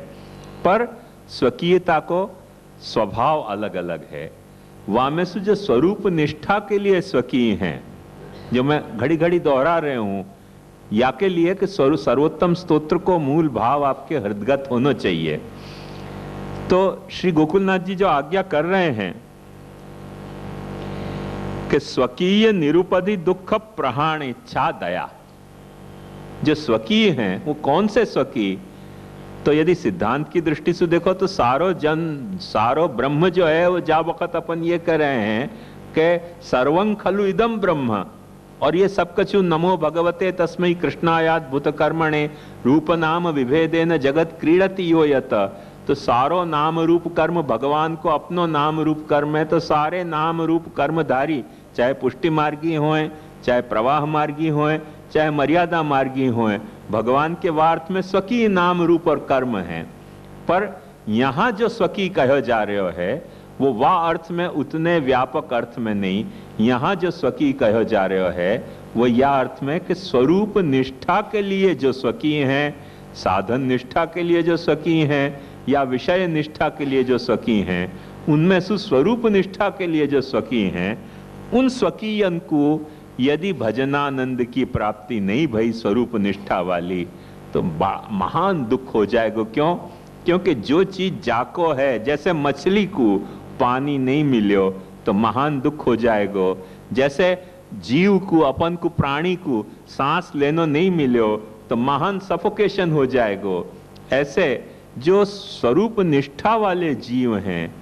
पर स्वकीयता को स्वभाव अलग अलग है। वहां में से जो स्वरूप निष्ठा के लिए स्वकीय हैं, जो मैं घड़ी घड़ी दोहरा रहे हूं, या के लिए कि सर्वोत्तम स्तोत्र को मूल भाव आपके हृदगत होना चाहिए। तो श्री गोकुलनाथ जी जो आज्ञा कर रहे हैं कि स्वकीय निरुपधि दुख प्रहाण इच्छा दया, जो स्वकीय हैं वो कौन से स्वकीय? तो यदि सिद्धांत की दृष्टि से देखो तो सारो ब्रह्म जो है वो जा वक्त अपन ये कह रहे हैं कि सर्वं खलु इदम ब्रह्म, और ये सब कछु नमो भगवते तस्मै कृष्णायात भूत कर्मणे रूप नाम विभेदेन जगत क्रीडति यो यत। तो सारो नाम रूप कर्म भगवान को अपनो नाम रूप कर्म है। तो सारे नाम रूप कर्मधारी, चाहे पुष्टि मार्गी हों, चाहे प्रवाह मार्गी हों, चाहे मर्यादा मार्गी हों, भगवान के वार्थ में स्वकीय नाम रूप और कर्म हैं। पर यहां जो स्वकीय कहो जा रहे है वो वाह अर्थ में, उतने व्यापक अर्थ में नहीं। यहां जो स्वकीय कहो जा रहे है वो यह अर्थ में कि स्वरूप निष्ठा के लिए जो स्वकीय हैं, साधन निष्ठा के लिए जो स्वकीय हैं, या विषय निष्ठा के लिए जो स्वकीय हैं, उनमें से स्वरूप निष्ठा के लिए जो स्वकीय हैं, उन स्वकीयन को यदि भजनानंद की प्राप्ति नहीं भई स्वरूप निष्ठा वाली, तो महान दुख हो जाएगा। क्यों? क्योंकि जो चीज जाको है, जैसे मछली को पानी नहीं मिलो तो महान दुख हो जाएगा। जैसे जीव को, अपन को, प्राणी को सांस लेनो नहीं मिलो तो महान सफोकेशन हो जाएगा। ऐसे जो स्वरूप निष्ठा वाले जीव हैं,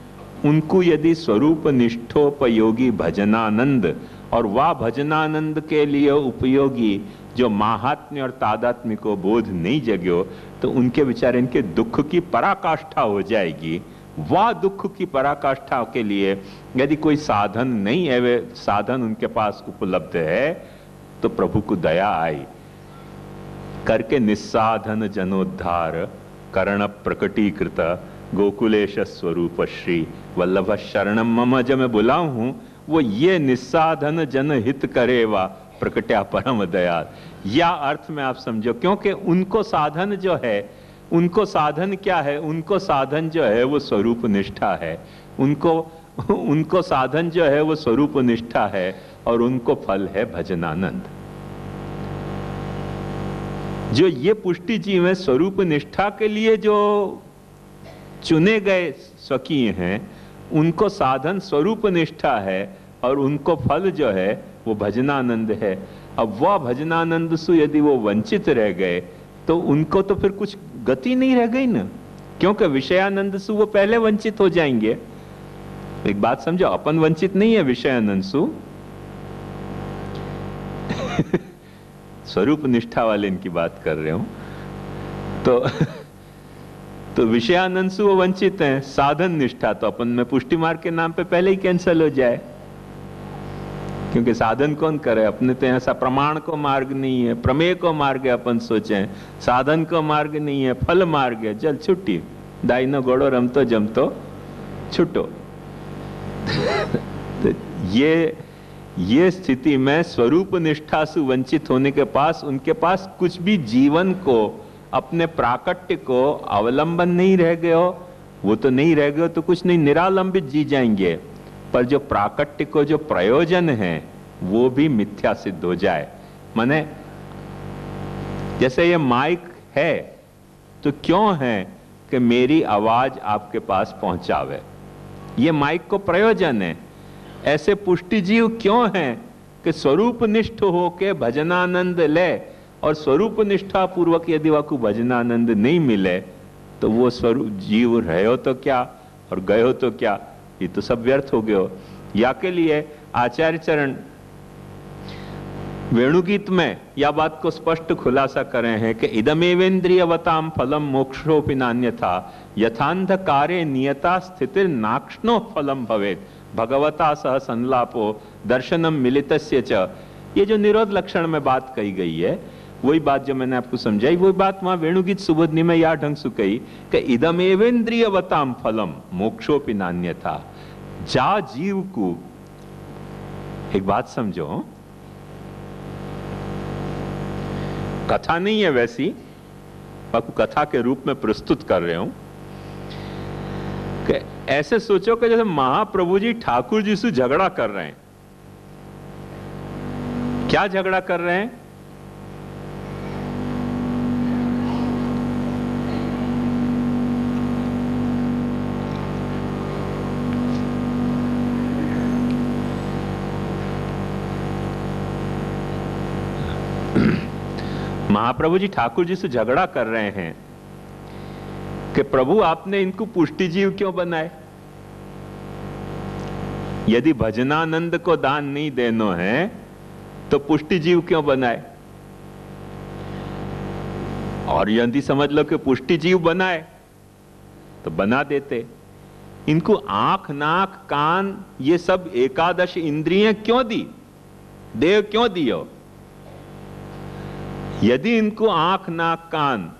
उनको यदि स्वरूप निष्ठोपयोगी भजनानंद, और वह भजनानंद के लिए उपयोगी जो महात्म्य और तादात्म्य को बोध नहीं जग्यो, तो उनके विचार, इनके दुख की पराकाष्ठा हो जाएगी। वह दुख की पराकाष्ठा के लिए यदि कोई साधन नहीं है, वे साधन उनके पास उपलब्ध है, तो प्रभु को दया आई करके निस्साधन जनोद्धार कर्ण प्रकटीकृत गोकुलेश स्वरूप श्री वल्लभ शरणम मम। जब मैं बुलाऊं हूं वो ये निस्साधन जन हित करेवा प्रकट्या परम दयाल, या अर्थ में आप समझो। क्योंकि उनको साधन जो है, उनको साधन क्या है? उनको साधन जो है वो स्वरूप निष्ठा है। उनको उनको साधन जो है वो स्वरूप निष्ठा है और उनको फल है भजनानंद। जो ये पुष्टि जीव है स्वरूप निष्ठा के लिए जो चुने गए स्वकीय हैं, उनको साधन स्वरूप निष्ठा है और उनको फल जो है वो भजनानंद है। अब वह भजनानंद से यदि वो वंचित रह गए तो उनको तो फिर कुछ गति नहीं रह गई ना, क्योंकि विषयानंद से वो पहले वंचित हो जाएंगे। एक बात समझो, अपन वंचित नहीं है विषयानंद से, स्वरूप निष्ठा वाले इनकी बात कर रहे हूं। तो विषयानंद से वो वंचित हैं। साधन निष्ठा तो अपन में पुष्टि मार्ग के नाम पे पहले ही कैंसिल हो जाए, क्योंकि साधन कौन करे? अपने तो ऐसा प्रमाण को मार्ग नहीं है, प्रमेय को मार्ग है अपन सोचे, साधन को मार्ग नहीं है, फल मार्ग है। चल छुट्टी, दाइनो घोड़ो रमतो जमतो छुटो। तो ये स्थिति में स्वरूप निष्ठा से वंचित होने के पास उनके पास कुछ भी जीवन को, अपने प्राकट्य को अवलंबन नहीं रह गए हो। वो तो नहीं रह गए तो कुछ नहीं, निरालंबित जी जाएंगे, पर जो प्राकट्य को जो प्रयोजन है वो भी मिथ्या सिद्ध हो जाए। माने जैसे ये माइक है तो क्यों है कि मेरी आवाज आपके पास पहुंचावे, ये माइक को प्रयोजन है। ऐसे पुष्टि जीव क्यों हैं कि स्वरूप निष्ठ होके भजनानंद ले, और स्वरूप निष्ठा पूर्वक यदि वाकु भजनानंद नहीं मिले तो वो स्वरूप जीव रहे हो तो क्या और गए हो तो क्या, ये तो सब व्यर्थ हो गए हो। या के लिए आचार्य चरण वेणुगीत में यह बात को स्पष्ट खुलासा करे हैं कि इदमेवेन्द्रियवताम फलम मोक्षोपि नान्यथा यथांधकारे नियता स्थितिर नाक्ष्णो फलम भवेत् भगवता सह संलापो दर्शनम मिलितस्य च। ये जो निरोध लक्षण में बात कही गई है, वही बात जो मैंने आपको समझाई, वही बात वहां वेणुगीत सुबोधनी में या ढंग से कही कि इदमेवेन्द्रियवताम फलम मोक्षोपि नान्यथा। जा जीव को, एक बात समझो, कथा नहीं है वैसी, आपको कथा के रूप में प्रस्तुत कर रहे हूं कि ऐसे सोचो कि जैसे महाप्रभु जी ठाकुर जी से झगड़ा कर रहे हैं। क्या झगड़ा कर रहे हैं? महाप्रभु जी ठाकुर जी से झगड़ा कर रहे हैं कि प्रभु आपने इनको पुष्टि जीव क्यों बनाए? यदि भजनानंद को दान नहीं देनो है तो पुष्टि जीव क्यों बनाए? और यदि समझ लो कि पुष्टि जीव बनाए तो बना देते। इनको आंख नाक कान ये सब एकादश इंद्रियां क्यों दी, देह क्यों दियो? यदि इनको आंख नाक कान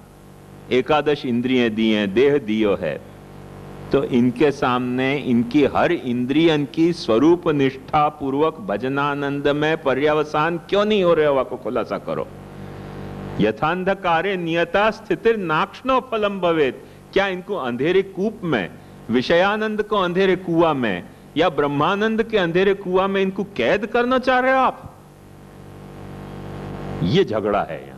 एकादश इंद्रियां दी हैं, देह दियो है, तो इनके सामने इनकी हर इंद्रियन की स्वरूप निष्ठा पूर्वक भजनानंद में पर्यवसान क्यों नहीं हो रहे हो? आपको खुलासा करो। यथांधकारे नियता स्थितिर नाक्ष्णो फलम भवेत्। क्या इनको अंधेरे कूप में, विषयानंद को अंधेरे कुआं में, या ब्रह्मानंद के अंधेरे कुआं में इनको कैद करना चाह रहे हो आप? ये झगड़ा है यहां।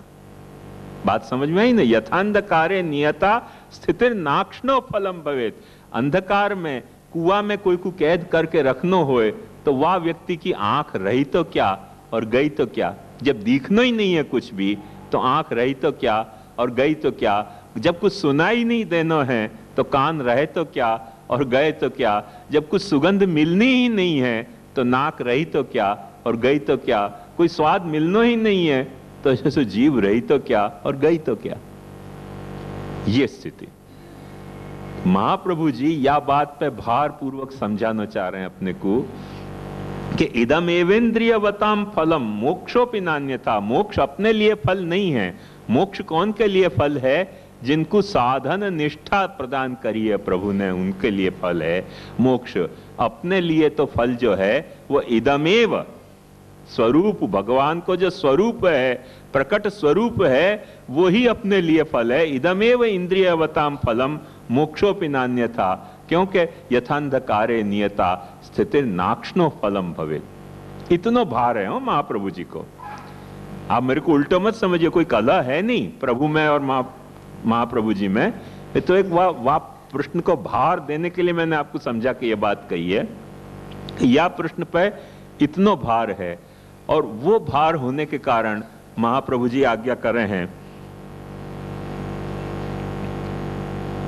बात समझ में आई ना? यथांधकारे नियता स्थितिर नाक्ष्णो फलम भवेत्। अंधकार में कुआं में कोई को कैद करके रखनो होए तो वह व्यक्ति की आंख रही तो क्या और गई तो क्या? जब दिखना ही नहीं है कुछ भी तो आंख रही तो क्या और गई तो क्या? जब कुछ सुनाई नहीं देना है तो कान रहे तो क्या और गए तो क्या? जब कुछ सुगंध मिलनी ही नहीं है तो नाक रही तो क्या और गई तो क्या? कोई स्वाद मिलना ही नहीं है तो जैसे जीव रही तो क्या और गई तो क्या? ये स्थिति महाप्रभु जी या बात पे भार पूर्वक समझाना चाह रहे हैं अपने को कि इदम एवेन्द्रियवताम फलम मोक्षोपि नान्यथा। मोक्ष अपने लिए फल नहीं है। मोक्ष कौन के लिए फल है? जिनको साधन निष्ठा प्रदान करी है प्रभु ने, उनके लिए फल है मोक्ष। अपने लिए तो फल जो है वो इदमेव स्वरूप, भगवान को जो स्वरूप है, प्रकट स्वरूप है, वो ही अपने लिए फल है। इदमेव इंद्रियवताम फलम मोक्षोपि नान्यथा। क्योंकि यथांधकारे नियता स्थिति नाक्षणो फलम भवेत्। इतना भार है महाप्रभु जी को। आप मेरे को उल्टा मत समझिए, कोई कला है नहीं प्रभु में और महाप्रभु जी में। ये तो एक वाह प्रश्न को भार देने के लिए मैंने आपको समझा कि यह बात कही है। या प्रश्न पे इतना भार है, और वो भार होने के कारण महाप्रभु जी आज्ञा कर रहे हैं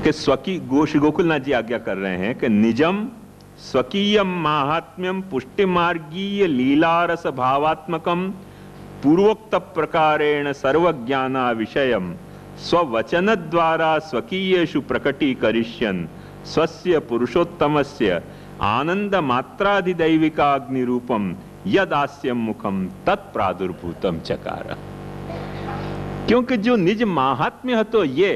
कि श्री गोकुलनाथ जी आज्ञा कर रहे हैं कि निजम स्वकीयम माहात्म्यम पुष्टि मार्गीय लीलारस भावात्मकम पूर्वोक्त प्रकारेण सर्वज्ञाना विषयम स्ववचन द्वारा स्वकीयेषु प्रकटीकरिष्यन् स्वस्य पुरुषोत्तमस्य आनंद मात्राधिदैविकाग्नि रूपम यदास्यम मुखम तत्प्रादुर्भूतम चकार। क्योंकि जो निज महात्म्य है तो ये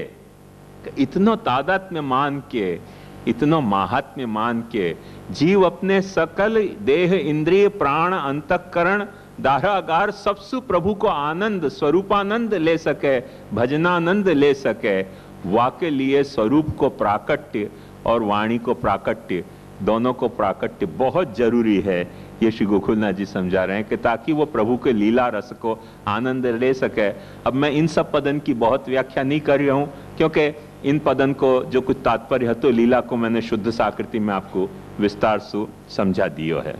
इतनो तादात्म्य मान के, इतनो महात्म्य मान के जीव अपने सकल देह इंद्रिय प्राण अंतःकरण दारागार सबसु प्रभु को आनंद स्वरूपानंद ले सके, भजनानंद ले सके। वाके लिए स्वरूप को प्राकट्य और वाणी को प्राकट्य, दोनों को प्राकट्य बहुत जरूरी है। ये श्री गोकुलनाथ जी समझा रहे हैं कि ताकि वो प्रभु के लीला रस को आनंद ले सके। अब मैं इन सब पदन की बहुत व्याख्या नहीं कर रहा हूं, क्योंकि इन पदन को जो कुछ तात्पर्य है तो लीला को मैंने शुद्ध साकृति में आपको विस्तार से समझा दियो है।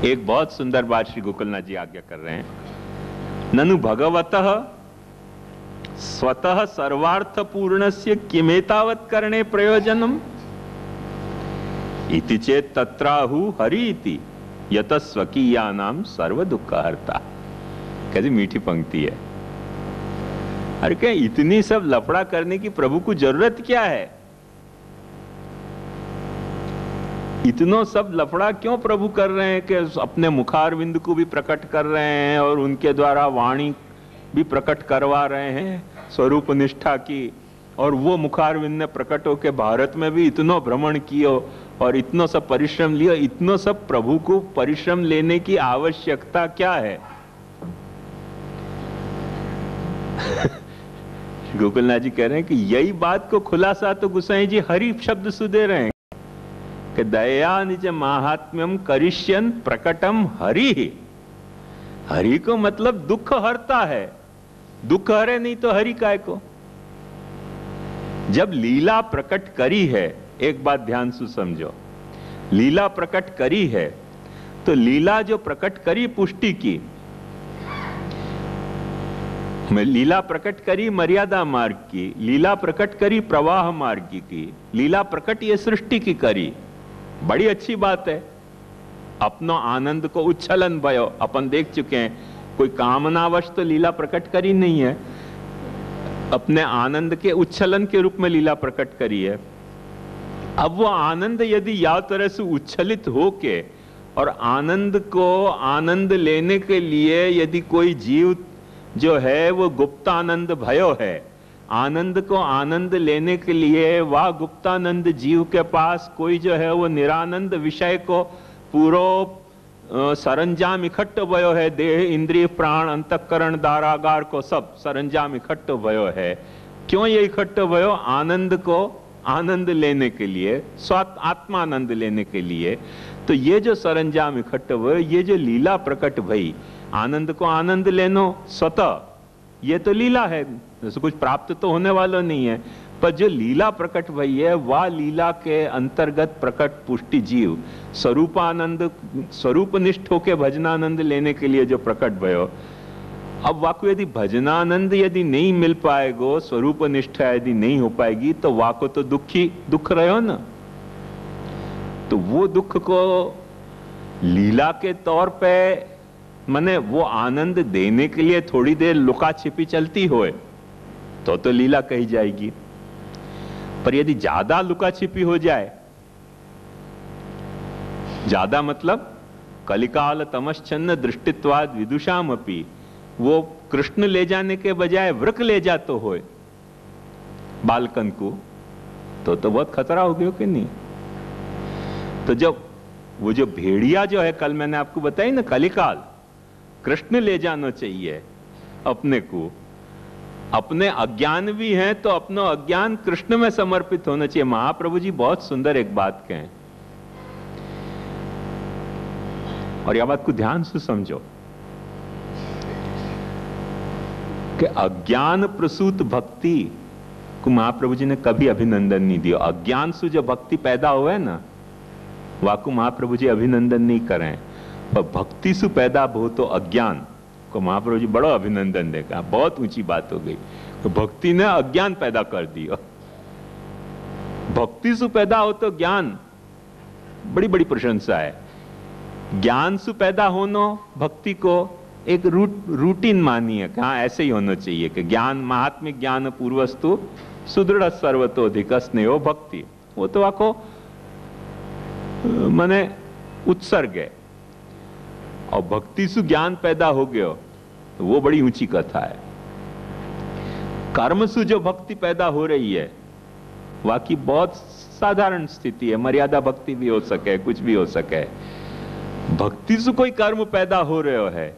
एक बहुत सुंदर बात श्री गोकुलनाथ जी आज्ञा कर रहे हैं, ननु भगवतः स्वतः सर्वार्थ पूर्णस्य किमेतावत् करणे प्रयोजनम इति चेत तत्राहु हरि इति यत स्वकीयानाम सर्व दुःखहर्ता। कैसी मीठी पंक्ति है। अरे क्या इतनी सब लफड़ा करने की प्रभु को जरूरत क्या है? इतना सब लफड़ा क्यों प्रभु कर रहे हैं कि अपने मुखारविंद को भी प्रकट कर रहे हैं और उनके द्वारा वाणी भी प्रकट करवा रहे हैं स्वरूप निष्ठा की। और वो मुखारविंद ने प्रकट होकर भारत में भी इतना भ्रमण किया और इतना सब परिश्रम लिया। इतना सब प्रभु को परिश्रम लेने की आवश्यकता क्या है? गोकुलनाथ जी कह रहे हैं कि यही बात को खुलासा तो गोसाई जी हरि शब्द से दे रहे हैं कि दया निज महात्म्यम करिष्यन प्रकटम हरि। हरि को मतलब दुख हरता है, दुख हरे नहीं तो हरि काय को। जब लीला प्रकट करी है, एक बात ध्यान से समझो, लीला प्रकट करी है तो लीला जो प्रकट करी पुष्टि की, लीला प्रकट करी मर्यादा मार्ग की, लीला प्रकट करी प्रवाह मार्ग की, लीला प्रकट ये सृष्टि की करी। बड़ी अच्छी बात है। अपनो आनंद को उच्छलन भयो अपन देख चुके हैं, कोई कामनावश तो लीला प्रकट करी नहीं है, अपने आनंद के उच्छलन के रूप में लीला प्रकट करी है। अब वो आनंद यदि या तरह से उच्छलित होके और आनंद को आनंद लेने के लिए यदि कोई जीव जो है वो गुप्तानंद भयो है, आनंद को आनंद लेने के लिए वह गुप्तानंद जीव के पास कोई जो है वो निरानंद विषय को पूरा सरंजाम इकट्ठो भयो है, देह इंद्रिय प्राण अंतःकरण दारागार को सब सरंजाम इकट्ठो भयो है। क्यों ये इकट्ठो भयो? आनंद को आनंद लेने के लिए, स्वात आत्मानंद लेने के लिए। तो ये जो सरंजाम इकट्ठो भयो, ये जो लीला प्रकट भई, आनंद को आनंद लेनो स्वतः, ये तो लीला है, जैसे कुछ प्राप्त तो होने वाला नहीं है, पर जो लीला प्रकट भई है वह लीला के अंतर्गत प्रकट पुष्टि जीव स्वरूपानंद स्वरूपनिष्ठ होके भजनानंद लेने के लिए जो प्रकट भयो। अब वाको यदि भजनानंद यदि नहीं मिल पाएगो, स्वरूप निष्ठा यदि नहीं हो पाएगी, तो वाको तो दुख रहो ना। तो वो दुख को लीला के तौर पे माने वो आनंद देने के लिए थोड़ी देर लुका छिपी चलती होए तो लीला कही जाएगी। पर यदि ज्यादा लुका छिपी हो जाए, ज्यादा मतलब कलिकाल तमश्चन्न दृष्टित्वाद विदुषाम अपि, वो कृष्ण ले जाने के बजाय वृक ले जाते होए बालकन को, तो बहुत खतरा हो गया कि नहीं? तो जब वो जो भेड़िया जो है, कल मैंने आपको बताई ना कलिकाल, कृष्ण ले जाना चाहिए अपने को। अपने अज्ञान भी हैं तो अपना अज्ञान कृष्ण में समर्पित होना चाहिए। महाप्रभु जी बहुत सुंदर एक बात कहें, और यह बात को ध्यान से समझो कि अज्ञान प्रसूत भक्ति को महाप्रभु जी ने कभी अभिनंदन नहीं दिया। अज्ञान से जो भक्ति पैदा हुआ है ना, वाकु महाप्रभु जी अभिनंदन नहीं करें, पर भक्ति से पैदा हो तो अज्ञान को महाप्रभु जी बड़ा अभिनंदन देगा। बहुत ऊंची बात हो गई, तो भक्ति ने अज्ञान पैदा कर दिया। भक्ति से पैदा हो तो ज्ञान, बड़ी बड़ी प्रशंसा है। ज्ञान से पैदा होना भक्ति को एक रूटीन मानिए कि हाँ ऐसे ही होना चाहिए कि ज्ञान महात्म्य ज्ञान पूर्वस्तु सुदृढ़ सर्वतोधिक स्नेहो भक्ति, वो तो आको मने उत्सर्ग है। और भक्ति से ज्ञान पैदा हो गया तो वो बड़ी ऊंची कथा है। कर्म से जो भक्ति पैदा हो रही है वाकई बहुत साधारण स्थिति है, मर्यादा भक्ति भी हो सके, कुछ भी हो सके। भक्ति से कोई कर्म पैदा हो रहा है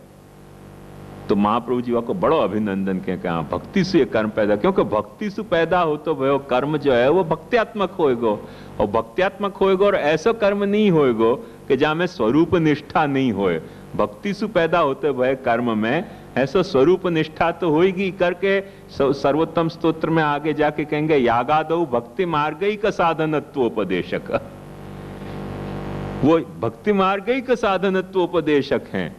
तो महाप्रभु जी को बड़ो अभिनंदन के कहा भक्ति से कर्म पैदा, क्योंकि भक्ति से पैदा हो तो वो कर्म जो है वो भक्त्यात्मक होएगो, और भक्त्यात्मक होएगो और ऐसा कर्म नहीं होएगो कि जहां में स्वरूप निष्ठा नहीं होए। भक्ति से पैदा होते वह कर्म में ऐसा स्वरूप निष्ठा तो होगी करके सर्वोत्तम स्तोत्र में आगे जाके कहेंगे यागादौ भक्ति मार्गई का साधनत्वोपदेशक, वो भक्ति मार्गई का साधनत्वोपदेशक हैं।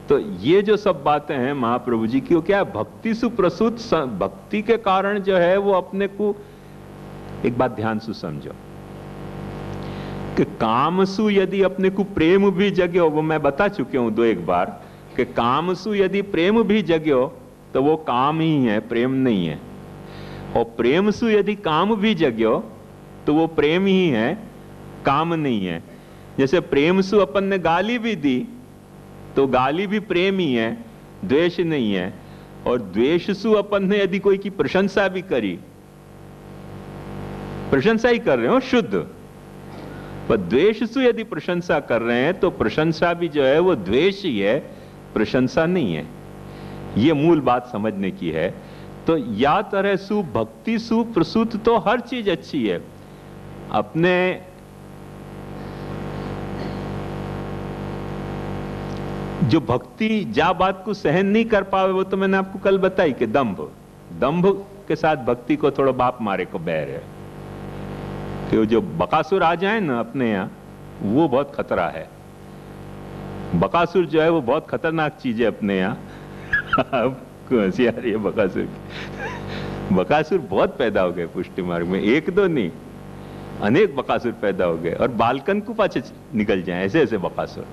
तो ये जो सब बातें हैं महाप्रभु जी की, वो क्या है भक्ति से प्रसूत, भक्ति के कारण जो है वो अपने को, एक बात ध्यान से समझो कि कामसु यदि अपने को प्रेम भी जग्यो, वो मैं बता चुके हूं दो एक बार कि कामसु यदि प्रेम भी जग्यो तो वो काम ही है, प्रेम नहीं है। और प्रेम सु यदि काम भी जग्यो तो वो प्रेम ही है, काम नहीं है। जैसे प्रेम सु अपन ने गाली भी दी तो गाली भी प्रेम ही है, द्वेष नहीं है। और द्वेष सु अपन ने यदि कोई की प्रशंसा भी करी, प्रशंसा ही कर रहे हो शुद्ध, पर द्वेष से यदि प्रशंसा कर रहे हैं तो प्रशंसा भी जो है वो द्वेष ही है, प्रशंसा नहीं है। ये मूल बात समझने की है। तो या तरह सु भक्ति सु प्रसूत तो हर चीज अच्छी है। अपने जो भक्ति जा बात को सहन नहीं कर पावे वो तो मैंने आपको कल बताई कि दंभ, दंभ के साथ भक्ति को थोड़ा बाप मारे को बैर है। कि जो बकासुर आ जाए ना अपने यहाँ, वो बहुत खतरा है। बकासुर जो है वो बहुत खतरनाक चीज है अपने यहाँ। हंसी आ रही है बकासुर की। बकासुर बहुत पैदा हो गए पुष्टि मार्ग में, एक दो नहीं, अनेक बकासुर पैदा हो गए और बालकन को पाछे निकल जाए ऐसे ऐसे बकासुर।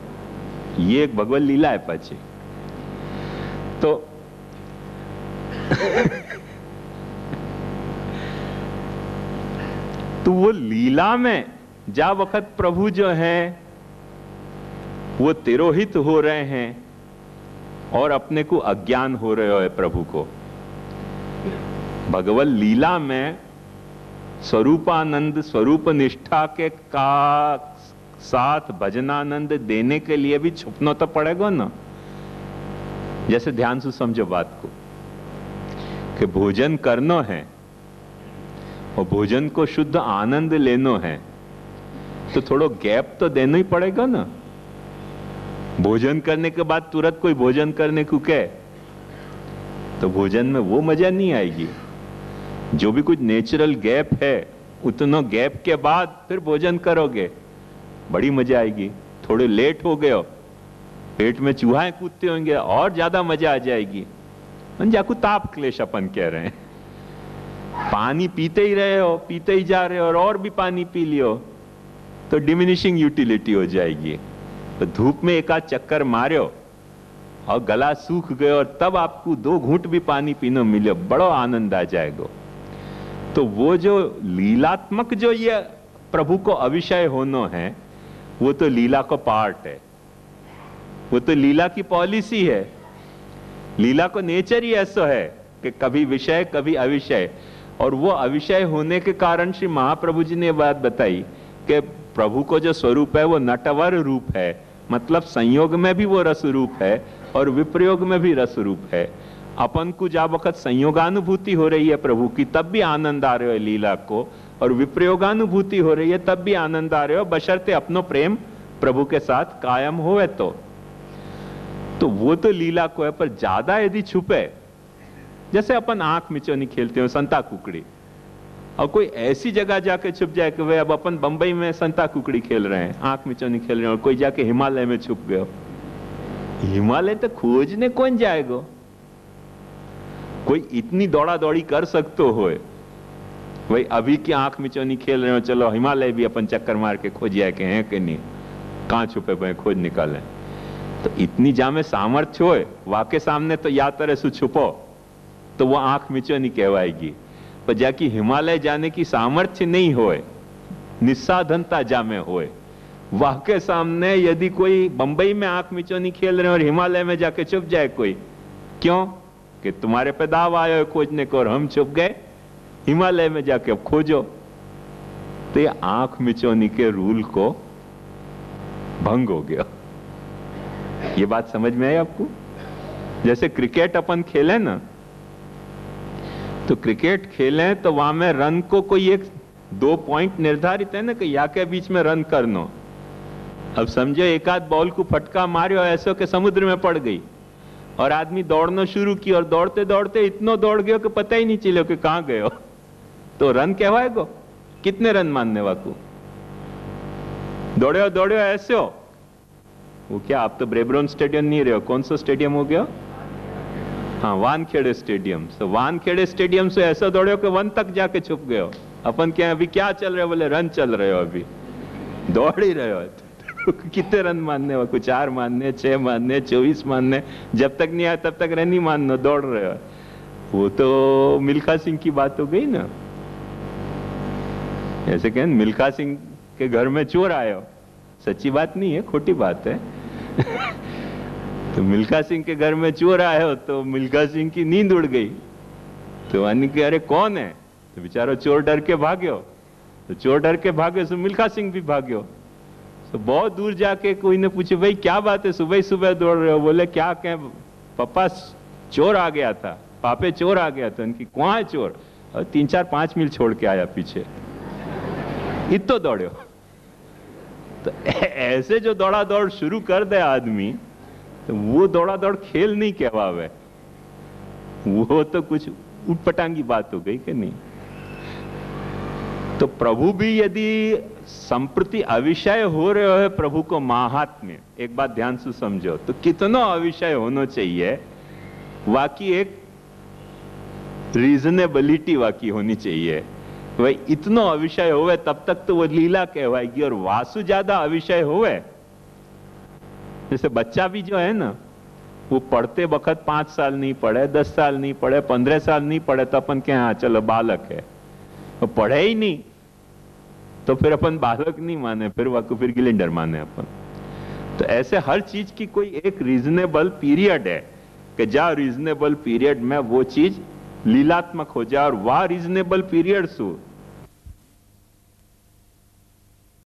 ये एक भगवत लीला है पाछे। तो तो वो लीला में जा वक्त प्रभु जो है वो तिरोहित हो रहे हैं और अपने को अज्ञान हो रहे हो प्रभु को। भगवत लीला में स्वरूपानंद, स्वरूप निष्ठा के का साथ भजनानंद देने के लिए भी छुपना तो पड़ेगा ना। जैसे ध्यान से समझो बात को कि भोजन करना है और भोजन को शुद्ध आनंद लेना है तो थोड़ा गैप तो देना ही पड़ेगा ना। भोजन करने के बाद तुरंत कोई भोजन करने को कहे तो भोजन में वो मजा नहीं आएगी। जो भी कुछ नेचुरल गैप है उतना गैप के बाद फिर भोजन करोगे बड़ी मजा आएगी। थोड़े लेट हो गए हो, पेट में चूहाएं कूदते होंगे और ज्यादा मजा आ जाएगी। जाकू ताप क्लेश अपन कह रहे हैं। पानी पीते ही रहे हो, पीते ही जा रहे हो और भी पानी पी लियो तो डिमिनिशिंग यूटिलिटी हो जाएगी। तो धूप में एक आध चक्कर मारो और गला सूख गए और तब आपको 2 घूंट भी पानी पीने मिले, बड़ा आनंद आ जाएगा। तो वो जो लीलात्मक जो ये प्रभु को अविषय होना है वो तो लीला का पार्ट है, वो तो लीला की पॉलिसी है। लीला को नेचर ही ऐसा है कि कभी विषय कभी अविषय। और वो अविषय होने के कारण श्री महाप्रभु जी ने ये बात बताई कि प्रभु को जो स्वरूप है वो नटवर रूप है, मतलब संयोग में भी वो रस रूप है और विप्रयोग में भी रस रूप है। अपन को जब वक्त संयोगानुभूति हो रही है प्रभु की तब भी आनंद आ रहे हो लीला को, और विप्रयोगानुभूति हो रही है तब भी आनंद आ रहे हो, बशर्ते अपनो प्रेम प्रभु के साथ कायम होए तो वो तो लीला को है। पर ज्यादा यदि छुपे, जैसे अपन आंख मिचौनी खेलते हो संता कुकड़ी, और कोई ऐसी जगह जाके छुप जाए कि भाई अब अपन बंबई में संता कुकड़ी खेल रहे हैं, आंख मिचौनी खेल रहे हैं, और कोई जाके हिमालय में छुप गए, हिमालय तो खोजने कौन जाएगा? कोई इतनी दौड़ा दौड़ी कर सकते हो भाई, अभी की आंख मिचौनी खेल रहे हो, चलो हिमालय भी अपन चक्कर मार के खोज जाए कि हैं कि नहीं, कहां छुपे पे खोज निकाले। तो इतनी जामे सामर्थ्य होए वाके सामने तो या तरह से छुपो तो वो आंख मिचौनी कहवाएगी। पर जाकि हिमालय जाने की सामर्थ्य नहीं होए, निस्साधनता जामे होए, वाके सामने यदि कोई बंबई में आंख मिचौनी खेल रहे हैं और हिमालय में जाके छुप जाए कोई, क्यों कि तुम्हारे पे दाव आए हो खोजने को और हम छुप गए हिमालय में जाके, अब खोजो। तो ये आंख मिचौनी के रूल को भंग हो गया। ये बात समझ में आई आपको? जैसे क्रिकेट अपन खेले ना, तो क्रिकेट खेलें तो वहां में रन को कोई एक 2 पॉइंट निर्धारित है ना कि या के बीच में रन करना। अब समझो एक आध बॉल को फटका मारियो ऐसो के समुद्र में पड़ गई और आदमी दौड़ना शुरू की, और दौड़ते दौड़ते इतना दौड़ गयो कि पता ही नहीं चलो कि कहां गयो, तो रन कहवाएगो? कितने रन मानने वाकू? दौड़े दौड़े ऐसे हो वो क्या, आप तो ब्रेबरोन स्टेडियम नहीं रहे हो, कौन सा स्टेडियम हो गया? हाँ, वानखेड़े स्टेडियम। तो वानखेड़े स्टेडियम से ऐसा दौड़े हो कि वन तक जाके छुप गए हो। अपन क्या अभी क्या चल रहे हो? बोले रन चल रहे हो, अभी दौड़ ही रहे हो। कितने रन मानने हो? कुछ 4 मानने, 6 मानने, 24 मानने, जब तक नहीं आया तब तक रन ही मानना, दौड़ रहे हो। वो तो मिल्खा सिंह की बात हो गई ना। ऐसे कहें मिल्खा सिंह के घर में चोर आए हो, सच्ची बात नहीं है, खोटी बात है। तो मिल्खा सिंह के घर में चोर आए हो तो मिल्खा सिंह की नींद उड़ गई, तो यानी कि अरे कौन है? तो बेचारा चोर डर के भाग्यो, तो चोर डर के भागे तो मिल्खा सिंह भी भाग्यो। तो बहुत दूर जाके कोई ने पूछे भाई क्या बात है, सुबह सुबह दौड़ रहे हो? बोले क्या कहें पापा, चोर आ गया था, पापे चोर आ गया था। उनकी कौन है चोर? और 3-4-5 मील छोड़ के आया पीछे, इतो दौड़े हो। तो ऐसे जो दौड़ा दौड़ शुरू कर दे आदमी, तो वो दौड़ा दौड़ खेल नहीं कहवावे, वो तो कुछ उटपटांगी बात हो गई कि नहीं। तो प्रभु भी यदि संप्रति अविषय हो रहे हो प्रभु को महात्म्य, एक बात ध्यान से समझो, तो कितना अविषय होना चाहिए, वाकी एक रीजनेबिलिटी वाकी होनी चाहिए। वही इतना अविषय होवे तब तक तो वो लीला कहवाएगी, और वासु ज्यादा अविषय होवे, जैसे बच्चा भी जो है ना, वो पढ़ते वक्त 5 साल नहीं पढ़े, 10 साल नहीं पढ़े, 15 साल नहीं पढ़े, तो अपन के हाँ चलो बालक है, वो पढ़े ही नहीं तो फिर अपन बालक नहीं माने, फिर वाकु फिर गिलेंडर माने अपन। तो ऐसे हर चीज की कोई एक रीजनेबल पीरियड है कि जहाँ रीजनेबल पीरियड में वो चीज लीलात्मक हो जाए, और वह रीजनेबल पीरियड सु